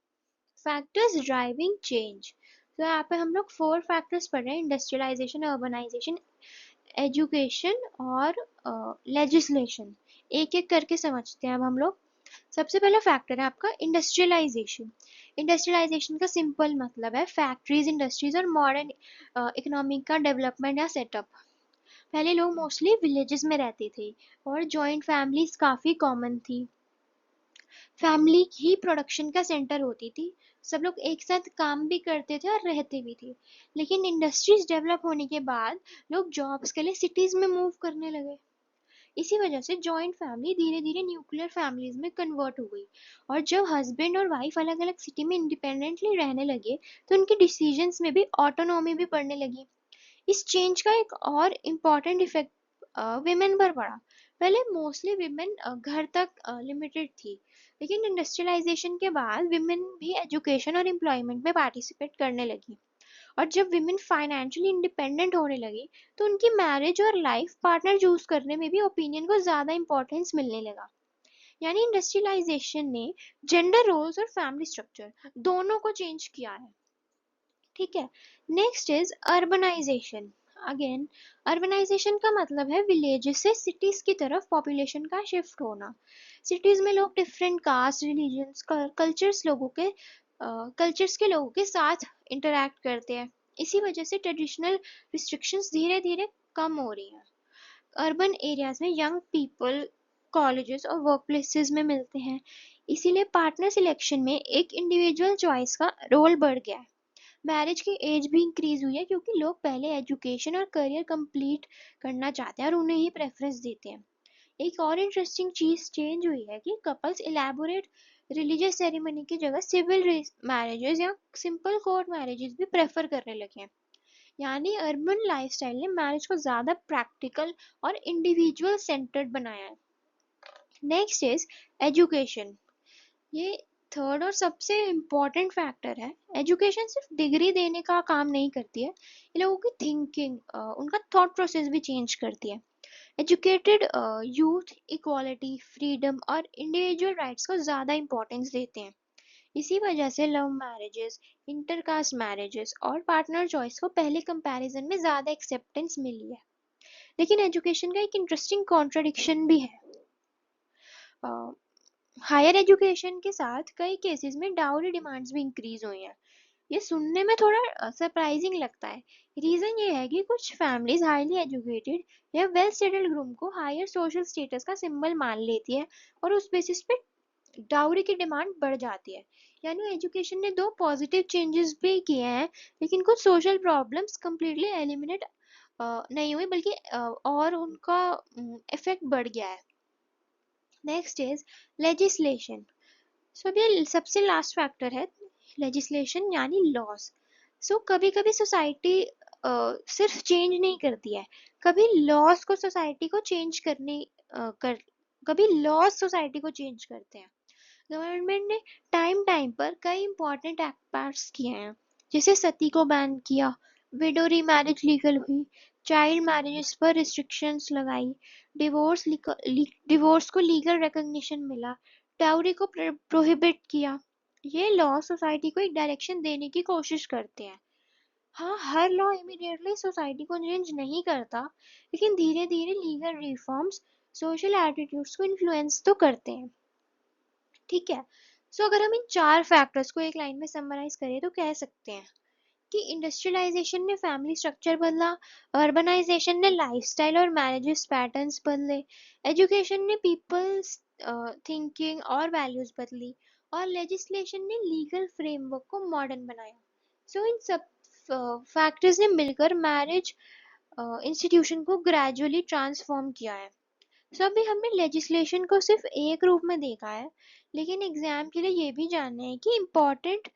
Factors driving change. तो यहाँ पे हम लोग 4 फैक्टर्स पढ़ रहे हैं: इंडस्ट्रियलाइजेशन, अर्बनाइजेशन, एजुकेशन और लेजिस्लेशन। एक एक करके समझते हैं अब हम लोग। सबसे पहला फैक्टर है आपका इंडस्ट्रियलाइजेशन। इंडस्ट्रियलाइजेशन का सिंपल मतलब है फैक्ट्रीज, इंडस्ट्रीज और मॉडर्न इकोनॉमी का डेवलपमेंट या सेटअप। पहले लोग मोस्टली विलेजेस में रहते थे और जॉइंट फैमिलीज काफी कॉमन थी। फैमिली ही प्रोडक्शन का सेंटर होती थी। सब लोग एक साथ काम भी करते थे और रहते भी थे। लेकिन इंडस्ट्रीज डेवलप होने के बाद लोग जॉब्स के लिए सिटीज में मूव करने लगे। इसी वजह से जॉइंट फैमिली धीरे धीरे न्यूक्लियर फैमिलीज में कन्वर्ट हो गई। और जब हस्बैंड और वाइफ अलग अलग सिटी में इंडिपेंडेंटली रहने लगे तो उनके डिसीजंस में भी ऑटोनॉमी भी पड़ने लगी। इस चेंज का एक और इम्पॉर्टेंट इफेक्ट विमेन पर पड़ा। पहले मोस्टली विमेन घर तक लिमिटेड थी, लेकिन इंडस्ट्रियलाइजेशन के बाद विमेन भी एजुकेशन और एम्प्लॉयमेंट में पार्टिसिपेट करने लगी। और जब विमेन फाइनेंशियली इंडिपेंडेंट होने लगी तो उनकी मैरिज और लाइफ पार्टनर चूज करने में भी ओपिनियन को ज्यादा इंपॉर्टेंस मिलने लगा। यानी इंडस्ट्रियलाइजेशन ने जेंडर रोल्स और फैमिली स्ट्रक्चर दोनों को चेंज किया है। ठीक है। Next is urbanisation. Again, urbanisation का मतलब है विलेजेस से सिटीज की तरफ पॉपुलेशन का शिफ्ट होना। सिटीज में लोग डिफरेंट कास्ट, रिलीजन्स, कल्चर्स के लोगों के साथ इंटरेक्ट करते हैं। इसी वजह से ट्रेडिशनल रिस्ट्रिक्शंस धीरे धीरे कम हो रही हैं। अर्बन एरियाज में यंग पीपल कॉलेजेस और वर्क प्लेसेस में मिलते हैं। इसीलिए पार्टनर सिलेक्शन में एक इंडिविजुअल चॉइस का रोल बढ़ गया है। मैरिज की एज भी इंक्रीज हुई है क्योंकि लोग पहले एजुकेशन और करियर कंप्लीट करना चाहते हैं और उन्हें ही प्रेफरेंस देते हैं। एक और इंटरेस्टिंग चीज चेंज हुई है कि कपल्स इलेबोरेट रिलीजियस सेरेमनी की जगह सिविल मैरिजेस या सिंपल कोर्ट मैरिजेस भी प्रेफर करने लगे हैं। यानी अर्बन लाइफस्टाइल ने मैरिज को ज्यादा प्रैक्टिकल और इंडिविजुअल सेंटर्ड बनाया है। Next is education. ये थर्ड और सबसे इम्पोर्टेंट फैक्टर है। एजुकेशन सिर्फ डिग्री देने का काम नहीं करती है, ये लोगों की थिंकिंग, उनका थॉट प्रोसेस भी चेंज करती है। एजुकेटेड यूथ इक्वालिटी, फ्रीडम और इंडिविजुअल राइट्स को ज़्यादा इंपॉर्टेंस देते हैं। इसी वजह से लव मैरिजेस, इंटरकास्ट मैरिजेस और पार्टनर चॉइस को पहले कंपैरिजन में ज़्यादा एक्सेप्टेंस मिली है। लेकिन एजुकेशन का एक इंटरेस्टिंग कॉन्ट्रडिक्शन भी है। हायर एजुकेशन के साथ कई केसेस में डाउरी डिमांड्स भी इंक्रीज हुई हैं। ये सुनने में थोड़ा सरप्राइजिंग लगता है। रीजन ये है कि कुछ फैमिलीज हाईली एजुकेटेड या वेल सेटल्ड ग्रूम को हायर सोशल स्टेटस का सिंबल मान लेती है और उस बेसिस पे डाउरी की डिमांड बढ़ जाती है। यानी एजुकेशन ने दो पॉजिटिव चेंजेस भी किए हैं, लेकिन कुछ सोशल प्रॉब्लम्स कम्प्लीटली एलिमिनेट नहीं हुई, बल्कि और उनका इफेक्ट बढ़ गया है। Next is legislation. सो ये सबसे लास्ट फैक्टर है, लेजिस्लेशन यानी लॉस। सो कभी कभी सोसाइटी सिर्फ चेंज नहीं करती है, कभी लॉस को सोसाइटी को चेंज करने कर कभी लॉस सोसाइटी को चेंज करते हैं। गवर्नमेंट ने टाइम टाइम पर कई इंपॉर्टेंट एक्ट पास किए हैं, जैसे सती को बैन किया, विडो रीमैरिज लीगल हुई, चाइल्ड मैरिजेस पर रिस्ट्रिक्शंस लगाई, डिवोर्स को लीगल रिकॉग्निशन मिला, डाउरी को प्रोहिबिट किया। ये लॉ सोसाइटी को एक डायरेक्शन देने की कोशिश करते हैं। हाँ, हर लॉ इमीडिएटली सोसाइटी को चेंज नहीं करता, लेकिन धीरे धीरे लीगल रिफॉर्म्स सोशल एटीट्यूड्स को इन्फ्लुएंस तो करते हैं। ठीक है। सो अगर हम इन चार फैक्टर्स को एक लाइन में समराइज करें तो कह सकते हैं कि इंडस्ट्रियलाइजेशन ने फैमिली स्ट्रक्चर बदला, अर्बनाइजेशन ने लाइफस्टाइल और मैरिजेस पैटर्न्स बदले, एजुकेशन ने पीपल्स थिंकिंग और वैल्यूज बदली, और लेजिस्लेशन ने लीगल फ्रेमवर्क को मॉडर्न बनाया। सो इन सब फैक्टर्स ने मिलकर मैरिज इंस्टीट्यूशन को ग्रेजुअली ट्रांसफॉर्म किया है। सो अभी हमने लेजिस्लेशन को सिर्फ एक रूप में देखा है, लेकिन एग्जाम के लिए ये भी जानना है कि इम्पोर्टेंट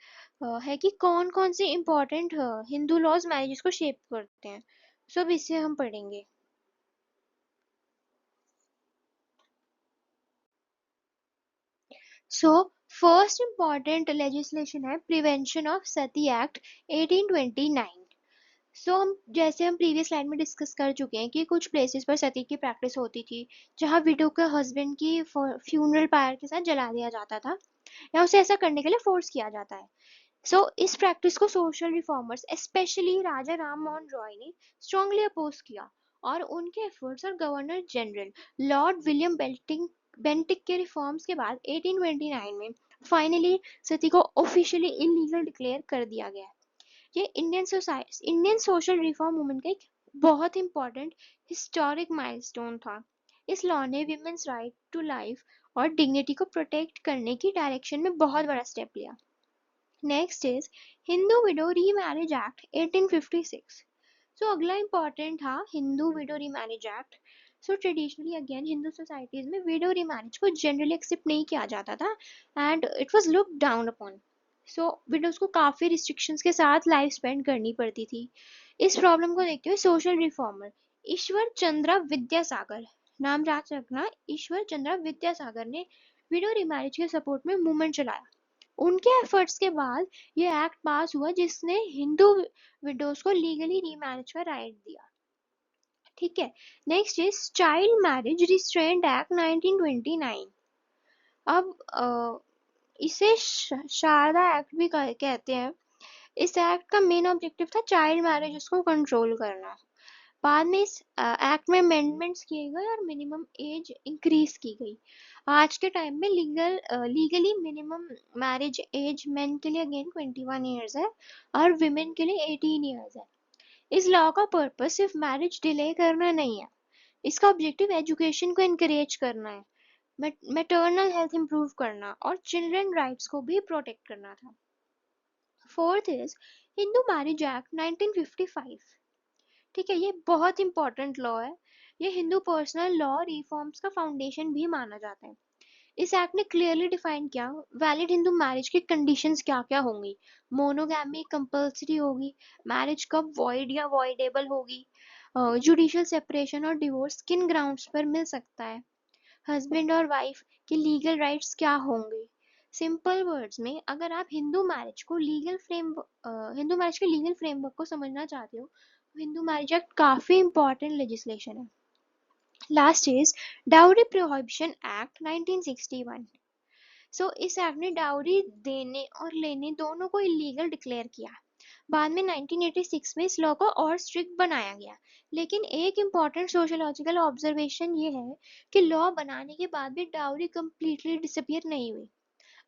है कि कौन कौन से इम्पोर्टेंट हिंदू लॉज मैरिजेस को शेप करते हैं। सो अब इसे हम पढ़ेंगे। सो फर्स्ट इम्पोर्टेंट लेजिस्लेशन है प्रिवेंशन ऑफ सती एक्ट 1829। सो हम जैसे हम प्रीवियस स्लाइड में डिस्कस कर चुके हैं कि कुछ प्लेसेस पर सती की प्रैक्टिस होती थी, जहाँ विडो के हस्बैंड की फ्यूनरल पायर के साथ जला दिया जाता था या उसे ऐसा करने के लिए फोर्स किया जाता है। इस प्रैक्टिस को social reformers specially Raja Ram Mohan Roy ने स्ट्रांगली अपोज किया, और उनके एफर्ट्स और governor general lord William Bentinck Bentinck के रिफॉर्म्स के बाद 1829 में फाइनली सती को ऑफिशियली इलीगल डिक्लेयर कर दिया गया। ये इंडियन सोशल रिफॉर्म मूवमेंट का एक बहुत इंपॉर्टेंट हिस्टोरिक माइलस्टोन था। इस लॉ ने विमेन्स राइट टू लाइफ और डिग्निटी को प्रोटेक्ट करने की डायरेक्शन में बहुत बड़ा स्टेप लिया। Next is Hindu window remarriage act 1856। सो अगला इम्पोर्टेंट था हिंदू विडो रीमैरिज एक्ट। सो ट्रेडिशनली अगेन हिंदू सोसाइटीज में विडो रीमैरिज को जनरली एक्सेप्ट नहीं किया जाता था and it was looked down upon. So widows को काफी रिस्ट्रिक्शंस के साथ लाइफ स्पेंड करनी पड़ती थी। इस प्रॉब्लम को देखते हुए सोशल रिफॉर्मर ईश्वर चंद्र विद्यासागर, नाम याद रखना, ईश्वर चंद्र विद्यासागर ने विडो रीमैरिज के सपोर्ट में मूवमेंट चलाया। उनके एफर्ट्स के बाद ये एक्ट पास हुआ जिसने हिंदू विडोज को लीगली रीमैरिज का राइट दिया। ठीक है, next is child marriage restraint act 1929। अब इसे शारदा एक्ट भी कहते हैं। इस एक्ट का मेन ऑब्जेक्टिव था चाइल्ड मैरिज को कंट्रोल करना। बाद में इस एक्ट में अमेंडमेंट्स किए गए और मिनिमम एज इंक्रीज की गई। आज के टाइम में legally minimum marriage age men के लिए अगेन 21 ईयर्स है और विमेन के लिए 18 ईयर्स है। इस लॉ का पर्पस सिर्फ मैरिज डिले करना नहीं है, इसका ऑब्जेक्टिव एजुकेशन को इनकरेज करना है, मैटरनल हेल्थ इंप्रूव करना और चिल्ड्रन राइट्स को भी प्रोटेक्ट करना था। Fourth is Hindu marriage act 1955। ठीक है, ये बहुत इंपॉर्टेंट लॉ है। ये हिंदू पर्सनल लॉ रिफॉर्म्स का फाउंडेशन भी माना जाता है। इस एक्ट ने क्लियरली डिफाइन किया वैलिड हिंदू मैरिज की कंडीशंस क्या क्या होंगी। मोनोगैमी कंपल्सरी होगी, मैरिज कब वॉइड या वॉइडेबल होगी, जुडिशियल सेपरेशन और डिवोर्स किन ग्राउंड्स पर मिल सकता है, हस्बैंड और वाइफ के लीगल राइट्स क्या होंगे। सिंपल वर्ड्स में अगर आप हिंदू मैरिज के लीगल फ्रेमवर्क को समझना चाहते हो, हिंदू मैरिज एक्ट काफी इंपॉर्टेंट लेजिस्लेशन है। Last is dowry prohibition act 1961। सो इस एक्ट ने डाउरी देने और लेने दोनों को इलीगल डिक्लेयर किया। बाद में 1986 में इस लॉ को और स्ट्रिक्ट बनाया गया। लेकिन एक इम्पॉर्टेंट सोशियोलॉजिकल ऑब्जर्वेशन ये है कि लॉ बनाने के बाद भी डाउरी कंप्लीटली डिसअपियर नहीं हुई।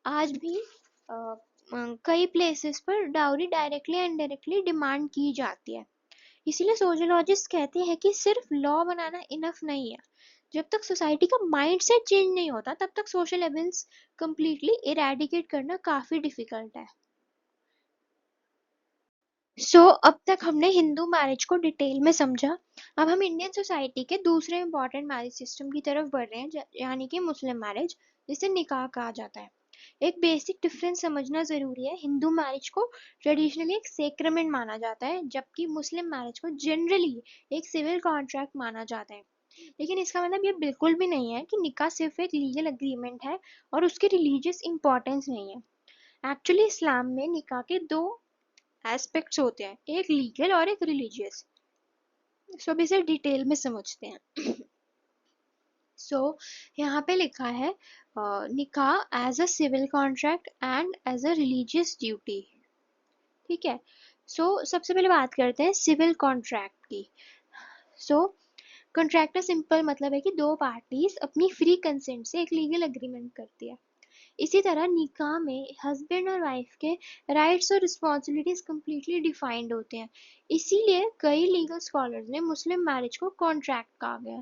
आज भी कई प्लेसेस पर dowry directly and indirectly demand की जाती है। इसीलिए सोशियोलॉजिस्ट कहते हैं कि सिर्फ लॉ बनाना इनफ नहीं है। जब तक सोसाइटी का माइंडसेट चेंज नहीं होता तब तक सोशल एविल्स कंप्लीटली इरेडिकेट करना काफी डिफिकल्ट है। अब तक हमने हिंदू मैरिज को डिटेल में समझा। अब हम इंडियन सोसाइटी के दूसरे इंपॉर्टेंट मैरिज सिस्टम की तरफ बढ़ रहे हैं, यानी कि मुस्लिम मैरिज, जिसे निकाह कहा जाता है। एक बेसिक डिफरेंस समझना जरूरी है। हिंदू मैरिज को ट्रेडिशनली एक सेक्रेमेंट माना जाता है, जबकि मुस्लिम मैरिज को जनरली एक सिविल कॉन्ट्रैक्ट माना जाता है। लेकिन इसका मतलब ये बिल्कुल भी नहीं है कि निकाह सिर्फ एक लीगल एग्रीमेंट है और उसकी रिलीजियस इंपॉर्टेंस नहीं है। एक्चुअली इस्लाम में निकाह के दो एस्पेक्ट्स होते हैं, एक लीगल और एक रिलीजियस। अब इसे डिटेल में समझते हैं। यहाँ पे लिखा है निकाह as a civil contract and as a religious duty. ठीक है, सबसे पहले बात करते हैं सिविल कॉन्ट्रैक्ट की। कॉन्ट्रैक्ट का सिंपल मतलब है कि दो पार्टीज अपनी फ्री कंसेंट से एक लीगल एग्रीमेंट करती है। इसी तरह निकाह में हस्बैंड और वाइफ के राइट्स और रिस्पॉन्सिबिलिटीज कंप्लीटली डिफाइंड होते हैं। इसीलिए कई लीगल स्कॉलर्स ने मुस्लिम मैरिज को कॉन्ट्रैक्ट कहा गया।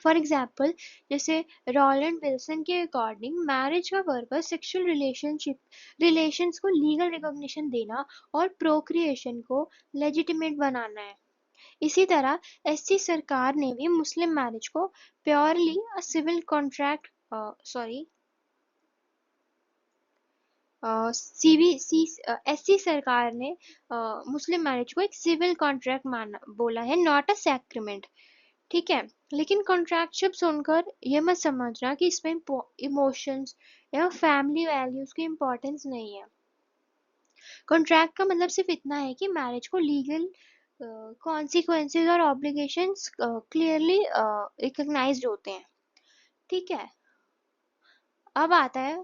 फॉर एग्जाम्पल, जैसे रॉलैंड विल्सन के अकॉर्डिंग मैरिज का पर्पस सेक्सुअल रिलेशंस को लीगल रिकॉग्निशन देना और प्रोक्रिएशन को लेजिटिमेट बनाना है। इसी तरह एससी सरकार ने भी मुस्लिम मैरिज को प्योरली अ सिविल कॉन्ट्रैक्ट एससी सरकार ने मुस्लिम मैरिज को एक सिविल कॉन्ट्रैक्ट माना बोला है, नॉट अ सैक्रिमेंट। ठीक है, लेकिन कॉन्ट्रैक्ट शब्द सुनकर ये मत समझना कि इसमें इमोशंस या फैमिली वैल्यूज की इम्पोर्टेंस नहीं है। कॉन्ट्रैक्ट का मतलब सिर्फ इतना है कि मैरिज को लीगल कॉन्सिक्वेंसेस और ऑब्लिगेशंस क्लियरली रिकॉग्नाइज्ड होते हैं। ठीक है, अब आता है,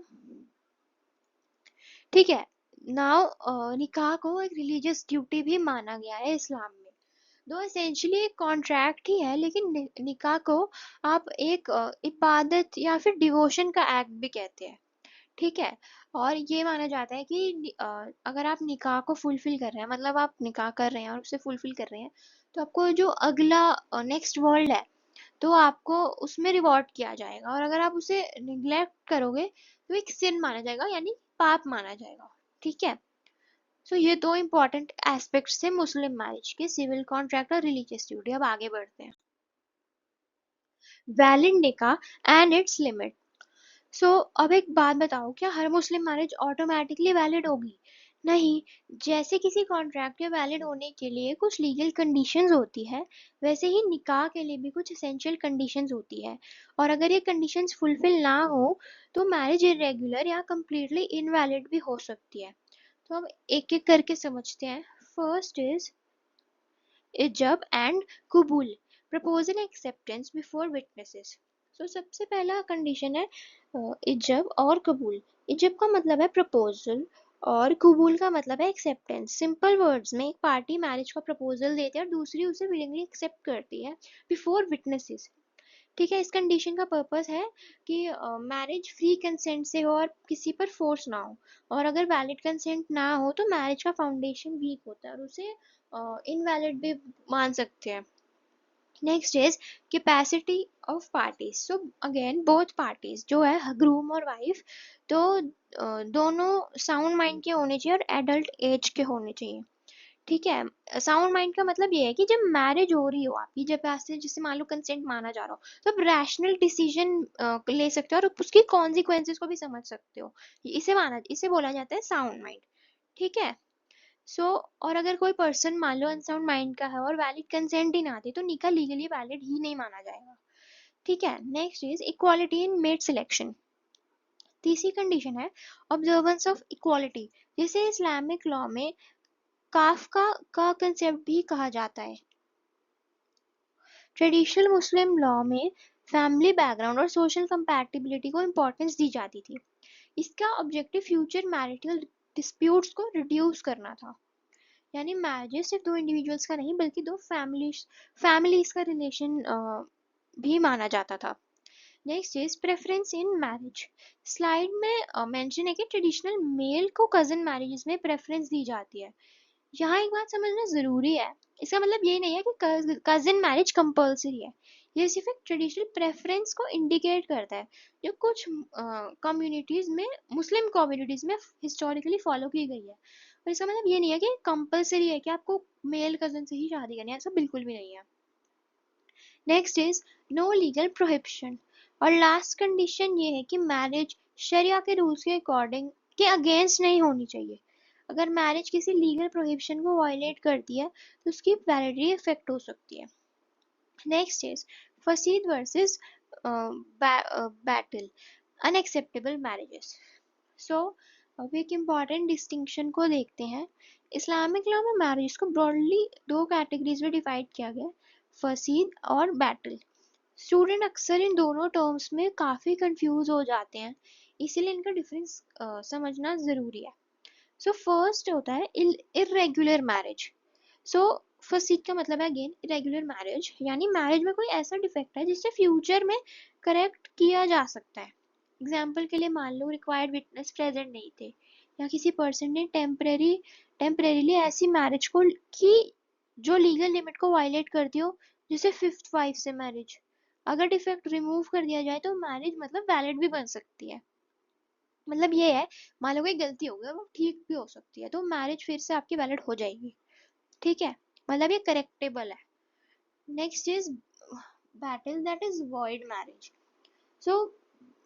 ठीक है, नाउ निकाह को एक रिलीजियस ड्यूटी भी माना गया है इस्लाम में। दो एसेंशियली एक कॉन्ट्रैक्ट ही है, लेकिन निकाह को आप एक इबादत या फिर डिवोशन का एक्ट भी कहते हैं। ठीक है। और ये माना जाता है कि अगर आप निकाह को फुलफिल कर रहे हैं, मतलब आप निकाह कर रहे हैं और उसे फुलफिल कर रहे हैं, तो आपको जो अगला नेक्स्ट वर्ल्ड है, तो आपको उसमें रिवॉर्ड किया जाएगा। और अगर आप उसे निग्लेक्ट करोगे तो एक सिन माना जाएगा, यानी पाप माना जाएगा। ठीक है। सो ये दो इंपॉर्टेंट एस्पेक्ट्स थे मुस्लिम मैरिज के, सिविल कॉन्ट्रैक्ट और रिलीजियस ड्यूटी। अब आगे बढ़ते हैं। वैलिड निकाह एंड इट्स लिमिट। सो अब एक बात बताओ, क्या हर मुस्लिम मैरिज ऑटोमेटिकली वैलिड होगी? नहीं। जैसे किसी कॉन्ट्रैक्ट के वैलिड होने के लिए कुछ लीगल कंडीशंस होती है, वैसे ही निकाह के लिए भी कुछ एसेंशियल कंडीशंस होती है। और अगर ये कंडीशंस फुलफिल ना हो तो मैरिज इरेगुलर या कंप्लीटली इनवैलिड भी हो सकती है। तो अब एक एक करके समझते हैं। फर्स्ट इज इजब एंड कुबूल, proposal acceptance before witnesses. So सबसे पहला कंडीशन है इजब और कबूल। इजब का मतलब है प्रपोजल और कबूल का मतलब है एक्सेप्टेंस। सिंपल वर्ड्स में एक पार्टी मैरिज का प्रपोजल देती है और दूसरी उसे विलिंगली एक्सेप्ट करती है बिफोर विटनेसेस। ठीक है। इस कंडीशन का पर्पस है कि मैरिज फ्री कंसेंट से हो और किसी पर फोर्स ना हो। और अगर वैलिड कंसेंट ना हो तो मैरिज का फाउंडेशन वीक होता है और उसे इनवैलिड भी मान सकते हैं। Next is capacity of parties. So again both parties जो है ग्रूम और वाइफ, तो दोनों साउंड माइंड के होने चाहिए और एडल्ट एज के होने चाहिए। ठीक है। साउंड माइंड का मतलब ये है कि जब मैरिज हो रही हो आपकी, जब ऐसे जैसे मान लो कंसेंट माना जा रहा हो, तो आप रैशनल डिसीजन ले सकते हो और उसकी कॉन्सिक्वेंसेस को भी समझ सकते हो। इसे बोला जाता है साउंड माइंड। ठीक है। सो और अगर कोई पर्सन मान लो अनसाउंड माइंड का है और वैलिड कंसेंट ही ना दे तो निकाह लीगली वैलिड ही नहीं माना जाएगा। ठीक है। Next is equality in mate selection. तीसरी कंडीशन है ऑब्जर्वेंस ऑफ इक्वालिटी, जिसे इस्लामिक लॉ में काफका का कंसेप्ट भी कहा जाता है। ट्रेडिशनल मुस्लिम लॉ में फैमिली बैकग्राउंड और सोशल कंपैटिबिलिटी को इम्पोर्टेंस दी जाती थी। इसका ऑब्जेक्टिव फ्यूचर मैरिटल डिस्प्यूट्स को रिड्यूस करना था। यानी मैरिजेस सिर्फ दो इंडिविजुअल्स का नहीं बल्कि दो फैमिलीज का रिलेशन भी माना जाता था। Next is preference in marriage. Slide में मेंशन है कि ट्रेडिशनल मेल को कजन मैरिजेस में प्रेफरेंस दी जाती है। यहाँ एक बात समझना जरूरी है। इसका मतलब ये नहीं है कि कजिन मैरिज कंपल्सरी है। ये सिर्फ एक ट्रेडिशनल प्रेफरेंस को इंडिकेट करता है जो कुछ कम्युनिटीज में, मुस्लिम कम्युनिटीज में हिस्टोरिकली फॉलो की गई है। और इसका मतलब ये नहीं है कि कंपल्सरी है कि आपको मेल कजन से ही शादी करनी है, ऐसा बिल्कुल भी नहीं है। Next is no legal prohibition. और लास्ट कंडीशन ये है कि मैरिज शरिया के रूल्स के अकॉर्डिंग के अगेंस्ट नहीं होनी चाहिए। अगर मैरिज किसी लीगल प्रोहिबिशन को वायलेट करती है तो उसकी वैलिडिटी इफेक्ट हो सकती है। नेक्स्ट इज फसीद वर्सेस बैटल, अनएक्सेप्टेबल मैरिजेस। सो अब एक इम्पॉर्टेंट डिस्टिंक्शन को देखते हैं। इस्लामिक लॉ में मैरिज को ब्रॉडली दो कैटेगरीज में डिवाइड किया गया, फसीद और बैटल। स्टूडेंट अक्सर इन दोनों टर्म्स में काफ़ी कंफ्यूज हो जाते हैं, इसीलिए इनका डिफरेंस समझना ज़रूरी है। सो फर्स्ट होता है इरेगुलर मैरिज। सो फसीद का मतलब है अगेन इरेगुलर मैरिज, यानी मैरिज में कोई ऐसा डिफेक्ट है जिससे फ्यूचर में करेक्ट किया जा सकता है। एग्जाम्पल के लिए मान लो रिक्वायर्ड विटनेस प्रेजेंट नहीं थे, या किसी पर्सन ने टेम्परेरीली ऐसी मैरिज को की जो लीगल लिमिट को वायलेट करती हो, जैसे फिफ्थ वाइफ से मैरिज। अगर डिफेक्ट रिमूव कर दिया जाए तो मैरिज मतलब वैलिड भी बन सकती है। मतलब ये है, मान लो कोई गलती हो गई वो ठीक भी हो सकती है, तो मैरिज फिर से आपकी वैलिड हो जाएगी। ठीक है। मतलब ये करेक्टेबल है। नेक्स्ट इज बैटल, that is void marriage. So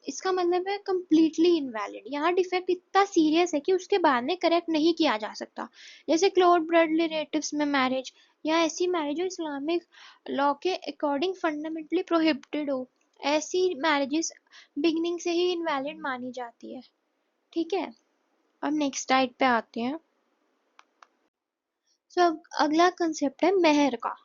इसका मतलब है कंप्लीटली इनवैलिड। यहाँ डिफेक्ट इतना सीरियस है कि उसके बाद में करेक्ट नहीं किया जा सकता, जैसे क्लोज ब्लड रिलेटिव्स में मैरिज, या ऐसी मैरिज जो इस्लामिक लॉ के अकॉर्डिंग फंडामेंटली प्रोहिबिटेड हो। ऐसी मैरिजेस बिगनिंग से ही इनवैलिड मानी जाती है। ठीक है। अब नेक्स्ट स्लाइड पे आते हैं। सो अगला कंसेप्ट है मेहर का।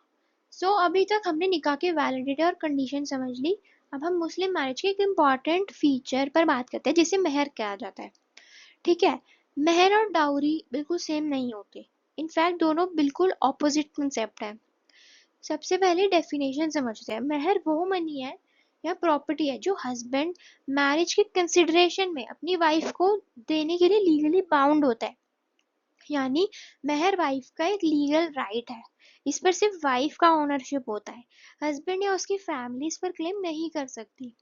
सो अभी तक हमने निकाह के वैलिडिटी और कंडीशन समझ ली। अब हम मुस्लिम मैरिज के एक इम्पॉर्टेंट फीचर पर बात करते हैं जिसे मेहर कहा जाता है। ठीक है। मेहर और डाउरी बिल्कुल सेम नहीं होते, इनफैक्ट दोनों बिल्कुल ऑपोजिट कंसेप्ट है। सबसे पहले डेफिनेशन समझते हैं। मेहर वो मनी है या प्रॉपर्टी है जो हस्बैंड मैरिज के कंसिडरेशन में अपनी वाइफ को देने के लिए लीगली बाउंड होता है। यानी मेहर वाइफ का एक लीगल राइट है। इस पर सिर्फ वाइफ का ओनरशिप होता है, हस्बैंड या उसकी फैमिली इस पर क्लेम नहीं कर सकती।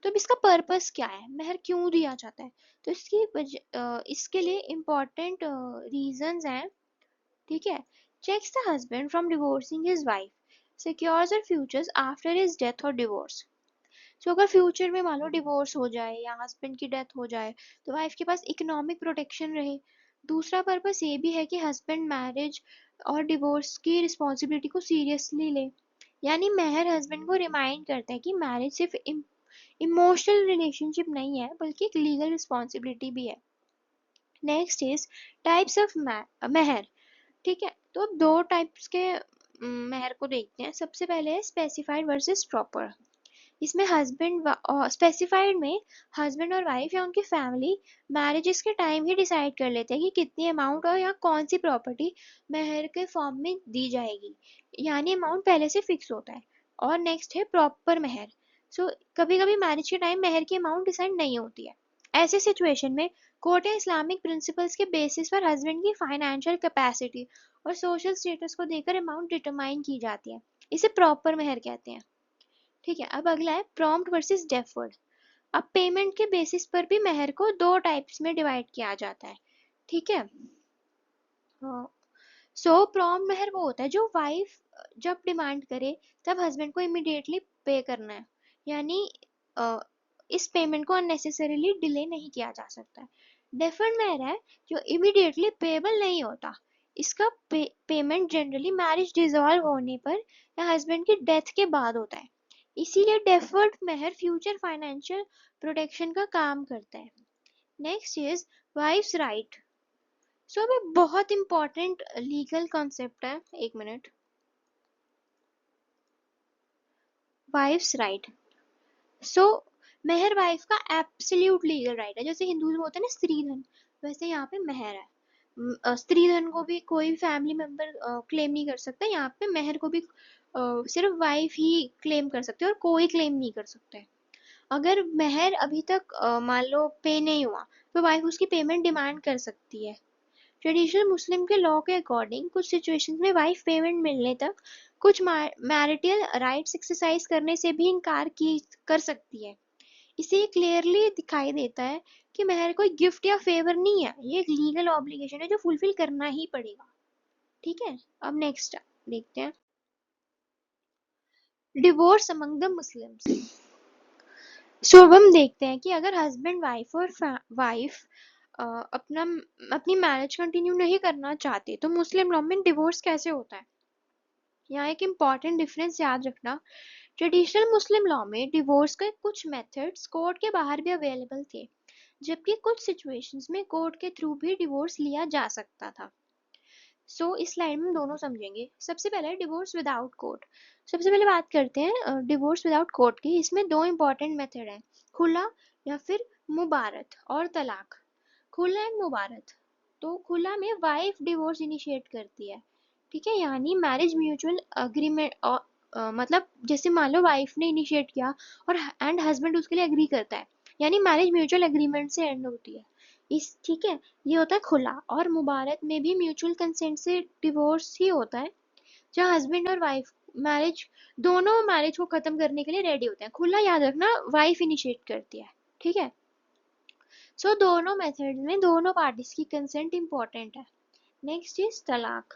तो अब इसका पर्पस क्या है, मेहर क्यों दिया जाता है? तो इसके लिए इम्पोर्टेंट रीजंस हैं। ठीक है, checks the husband from divorcing his wife, secures her futures after his death or divorce। तो अगर फ्यूचर में मान लो डिवोर्स हो जाए या हस्बैंड की डेथ हो जाए तो वाइफ के पास इकोनॉमिक प्रोटेक्शन रहे। दूसरा पर्पस ये भी है कि हस्बैंड मैरिज और डिवोर्स की रिस्पॉन्सिबिलिटी को सीरियसली ले। यानी मेहर हस्बैंड को रिमाइंड करता है कि मैरिज सिर्फ इमोशनल रिलेशनशिप नहीं है बल्कि एक लीगल रिस्पॉन्सिबिलिटी भी है। नेक्स्ट इज टाइप्स ऑफ मेहर। ठीक है, तो अब दो टाइप्स के मेहर को देखते हैं। सबसे पहले है स्पेसिफाइड वर्सेस प्रॉपर। इसमें हस्बैंड स्पेसिफाइड में हस्बैंड और वाइफ या उनकी फैमिली मैरिजेस के टाइम ही डिसाइड कर लेते हैं कि कितनी अमाउंट और या कौन सी प्रॉपर्टी मेहर के फॉर्म में दी जाएगी। यानी अमाउंट पहले से फिक्स होता है। और नेक्स्ट है प्रॉपर मेहर। सो कभी कभी मैरिज के टाइम मेहर की अमाउंट डिसाइड नहीं होती है। ऐसे सिचुएशन में कोर्ट या इस्लामिक प्रिंसिपल्स के बेसिस पर हस्बैंड की फाइनेंशियल कैपेसिटी और सोशल स्टेटस को देकर अमाउंट डिटरमाइन की जाती है। इसे प्रॉपर मेहर कहते हैं। ठीक है, अब अगला है प्रॉम्प्ट वर्सेस डेफर्ड। अब पेमेंट के बेसिस पर भी मेहर को दो टाइप्स में डिवाइड किया जाता है। ठीक है, सो प्रॉम्प्ट मेहर वो होता है जो वाइफ जब डिमांड करे तब हस्बैंड को इमिडिएटली पे करना है। यानी अ, इस पेमेंट को अननेसेसरीली डिले नहीं किया जा सकता। डेफर्ड मेहर है जो इमिडिएटली पेबल नहीं होता। इसका पेमेंट जनरली मैरिज डिसॉल्व होने पर या हस्बैंड की डेथ के बाद होता है। इसीलिए डेफर्ड मेहर फ्यूचर फाइनेंशियल प्रोटेक्शन का काम करता है। Next is wife's right. So अभी बहुत इंपॉर्टेंट लीगल कॉन्सेप्ट है, एक मिनट। Wife's right. सो मेहर वाइफ का एब्सोल्यूट लीगल राइट है। जैसे हिंदू में होता है ना स्त्रीधन, वैसे यहाँ पे मेहर है। स्त्रीधन को भी कोई फैमिली मेंबर क्लेम नहीं कर सकता। यहाँ पे मेहर को भी सिर्फ वाइफ ही क्लेम कर सकते हैं और कोई क्लेम नहीं कर सकता है। अगर मेहर अभी तक मान लो पे नहीं हुआ तो वाइफ उसकी पेमेंट डिमांड कर सकती है। ट्रेडिशनल मुस्लिम के लॉ के अकॉर्डिंग कुछ सिचुएशंस में वाइफ पेमेंट मिलने तक कुछ मैरिटल राइट्स एक्सरसाइज करने से भी इनकार की कर सकती है। इसे ये क्लियरली दिखाई देता है कि मेहर कोई गिफ्ट या फेवर नहीं है, ये एक लीगल ऑब्लिगेशन है जो फुलफिल करना ही पड़ेगा। ठीक है, अब नेक्स्ट देखते हैं डिवोर्स अमंग द मुस्लिम्स। सो अब हम देखते हैं कि अगर हस्बैंड वाइफ और वाइफ अपना अपनी मैरिज कंटिन्यू नहीं करना चाहते तो मुस्लिम लॉ में डिवोर्स कैसे होता है। यहाँ एक इम्पॉर्टेंट डिफरेंस याद रखना। ट्रेडिशनल मुस्लिम लॉ में डिवोर्स के कुछ मेथड्स कोर्ट के बाहर भी अवेलेबल थे, जबकि कुछ सिचुएशंस में कोर्ट के थ्रू भी डिवोर्स लिया जा सकता था। इस स्लाइड में हम दोनों समझेंगे। सबसे पहले डिवोर्स विदाउट कोर्ट। सबसे पहले बात करते हैं डिवोर्स विदाउट कोर्ट की। इसमें दो इंपॉर्टेंट मेथड हैं, खुला या फिर मुबारत और तलाक। खुला एंड मुबारत। तो खुला में वाइफ डिवोर्स इनिशिएट करती है। ठीक है, यानी मैरिज म्यूचुअल अग्रीमेंट मतलब जैसे मान लो वाइफ ने इनिशिएट किया और एंड हस्बैंड उसके लिए एग्री करता है, यानी मैरिज म्यूचुअल एग्रीमेंट से एंड होती है। इस ठीक है, ये होता है खुला। और मुबारक में भी म्यूचुअल कंसेंट से डिवोर्स ही होता है, जहाँ हस्बैंड और वाइफ मैरिज दोनों मैरिज को खत्म करने के लिए रेडी होते हैं। खुला याद रखना वाइफ इनिशिएट करती है। ठीक है, दोनों मेथड में दोनों पार्टीज की कंसेंट इंपॉर्टेंट है। नेक्स्ट इज तलाक।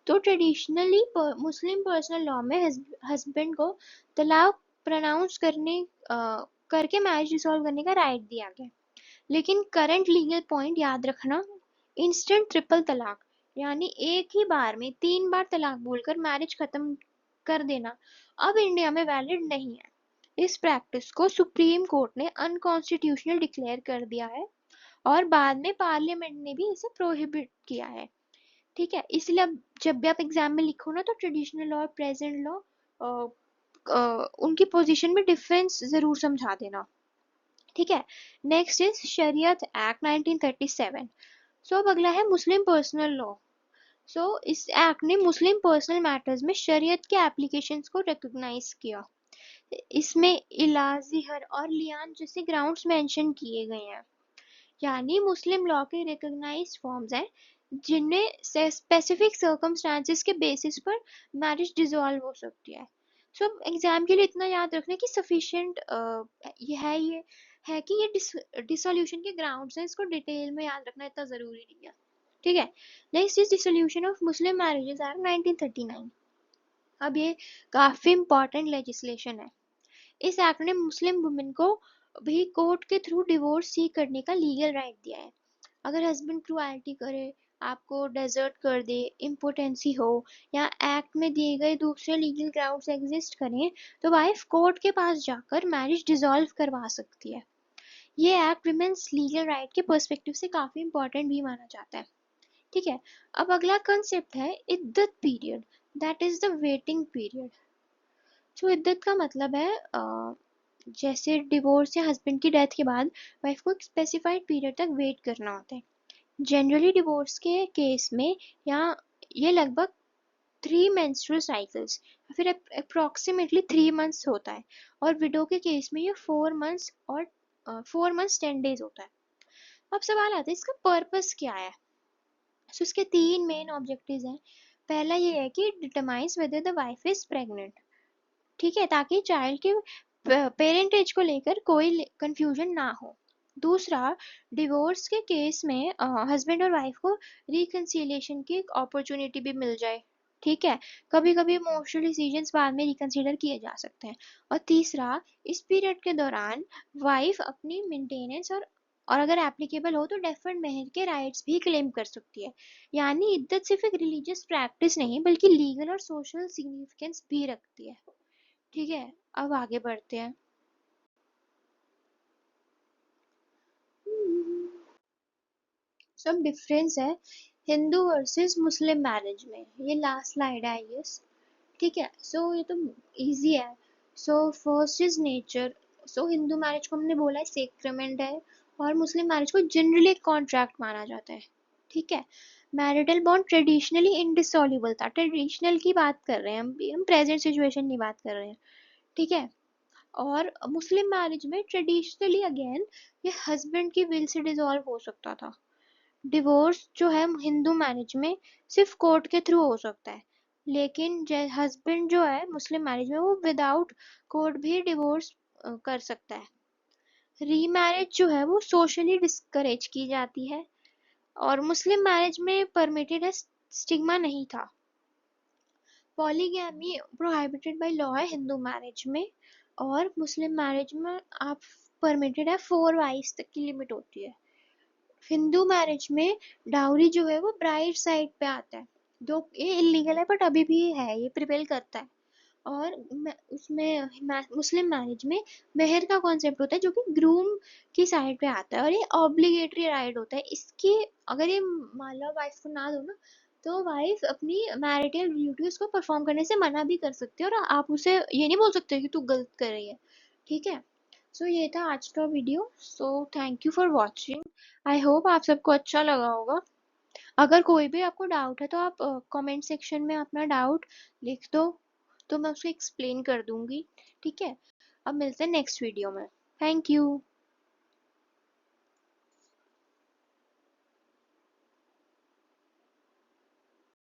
तो ट्रेडिशनली मुस्लिम पर्सनल लॉ में हस्बैंड को तलाक प्रोनाउंस करके मैरिज डिसॉल्व करने का राइट दिया गया। लेकिन करंट लीगल पॉइंट याद रखना, इंस्टेंट ट्रिपल तलाक यानी एक ही बार में 3 बार तलाक बोलकर मैरिज खत्म कर देना अब इंडिया में वैलिड नहीं है। इस प्रैक्टिस को सुप्रीम कोर्ट ने अनकॉन्स्टिट्यूशनल डिक्लेयर कर दिया है और बाद में पार्लियामेंट ने भी इसे प्रोहिबिट किया है। ठीक है, इसलिए अब जब भी आप एग्जाम में लिखो ना तो ट्रेडिशनल लॉ और प्रेजेंट लॉ उनकी पोजीशन में डिफरेंस जरूर समझा देना। ठीक है, नेक्स्ट इज शरीयत एक्ट 1937। अब अगला है मुस्लिम पर्सनल लॉ। इस एक्ट ने मुस्लिम पर्सनल मैटर्स में शरीयत के एप्लीकेशंस को रिकॉग्नाइज किया। इसमें इलाजिहर और लियान जैसे ग्राउंड्स मेंशन किए गए हैं, यानी मुस्लिम लॉ के रिकॉग्नाइज्ड फॉर्म्स हैं जिनमें स्पेसिफिक सर्कमस्टांसेस के बेसिस पर मैरिज डिसॉल्व हो सकती है। एग्जाम के लिए इतना याद रखना कि सफिशिएंट ये है कि ये डिसोल्यूशन के ग्राउंड्स हैं, इसको डिटेल में याद रखना इतना जरूरी नहीं है। ठीक है। Next is dissolution of Muslim marriages act 1939। अब ये काफी इंपॉर्टेंट लेजिस्लेशन है। इस एक्ट ने मुस्लिम वुमेन को भी कोर्ट के थ्रू डिवोर्स सीख करने का लीगल राइट दिया है। अगर हस्बैंड क्रुएल्टी करे, आपको डेजर्ट कर दे, इम्पोर्टेंसी हो या एक्ट में दिए गए दूसरे लीगल ग्राउंड्स एग्जिस्ट करें, तो वाइफ कोर्ट के पास जाकर मैरिज डिसॉल्व करवा सकती है। ये एक्ट विमेन्स लीगल राइट के पर्सपेक्टिव से काफी इंपॉर्टेंट भी माना जाता है। ठीक है। अब अगला कंसेप्ट है इद्दत period, that is the waiting period. इद्दत का मतलब है जैसे डिवोर्स या हस्बैंड की डेथ के बाद वाइफ को एक स्पेसिफाइड पीरियड तक वेट करना होता है। जनरली डिवोर्स के केस में या ये लगभग 3 मेंस्ट्रुअल साइकिल्स या फिर अप्रोक्सीमेटली 3 मंथ्स होता है, और विडो के केस में ये 4 मंथ्स और 4 मंथ्स 10 डेज होता है। अब सवाल आता है इसका पर्पस क्या है। इसके 3 मेन ऑब्जेक्टिव्स हैं। पहला ये है कि determines whether the wife is pregnant, ठीक है, ताकि चाइल्ड के पेरेंटेज को लेकर कोई कंफ्यूजन ना हो। दूसरा, डिवोर्स के केस में हस्बैंड और वाइफ को रिकंसिलिएशन की एक अपॉर्चुनिटी भी मिल जाए। ठीक है। कभी कभी इमोशनल डिसीजंस बाद में रिकंसिडर किए जा सकते हैं। और तीसरा, इस पीरियड के दौरान वाइफ अपनी मेंटेनेंस और अगर एप्लीकेबल हो तो डेफर्ड मेहर के राइट्स भी क्लेम कर सकती है। यानी इद्दत सिर्फ एक रिलीजियस प्रैक्टिस नहीं बल्कि लीगल और सोशल सिग्निफिकेंस भी रखती है। ठीक है। अब आगे बढ़ते हैं। सब डिफरेंस है हिंदू वर्सेस मुस्लिम मैरिज में, ये लास्ट स्लाइड है आई गेस। ठीक है। ये तो इजी है। First is nature. Hindu marriage को हमने बोला है सेक्रेमेंट है, और मुस्लिम मैरिज को जनरली एक कॉन्ट्रैक्ट माना जाता है। ठीक है। मैरिटल बॉन्ड ट्रेडिशनली इनडिसॉल्युबल था, ट्रेडिशनल की बात कर रहे हैं हम प्रेजेंट सिचुएशन की बात कर रहे हैं। ठीक है। और मुस्लिम मैरिज में ट्रेडिशनली अगेन ये हस्बैंड की विल से डिसॉल्व हो सकता था। डिवोर्स जो है हिंदू मैरिज में सिर्फ कोर्ट के थ्रू हो सकता है, लेकिन हस्बैंड जो है मुस्लिम मैरिज में वो विदाउट कोर्ट भी डिवोर्स कर सकता है। रीमैरिज जो है वो सोशली डिस्करेज की जाती है, और मुस्लिम मैरिज में परमिटेड है, स्टिग्मा नहीं था। पॉलीगैमी प्रोहिबिटेड बाय लॉ है हिंदू मैरिज में, और मुस्लिम मैरिज में आप परमिटेड है 4 वाइफ्स तक की लिमिट होती है। हिंदू मैरिज में डाउरी जो है वो ब्राइड साइड पे आता है, जो ये इलीगल है बट अभी भी है, ये प्रिवेल करता है। और मुस्लिम मैरिज में मेहर का कॉन्सेप्ट होता है जो कि ग्रूम की साइड पे आता है, और ये ऑब्लिगेटरी राइट होता है। इसके अगर ये मान लो वाइफ को ना दो ना, तो वाइफ अपनी मैरिटल ड्यूटीज को परफॉर्म करने से मना भी कर सकती है, और आप उसे ये नहीं बोल सकते कि तू गलत कर रही है। ठीक है। ये था आज का video. Thank you for watching. I hope आप सबको अच्छा लगा होगा। अगर कोई भी आपको डाउट है तो आप कमेंट सेक्शन में अपना डाउट लिख दो, तो मैं उसको एक्सप्लेन कर दूंगी। ठीक है। अब मिलते हैं नेक्स्ट वीडियो में। Thank you.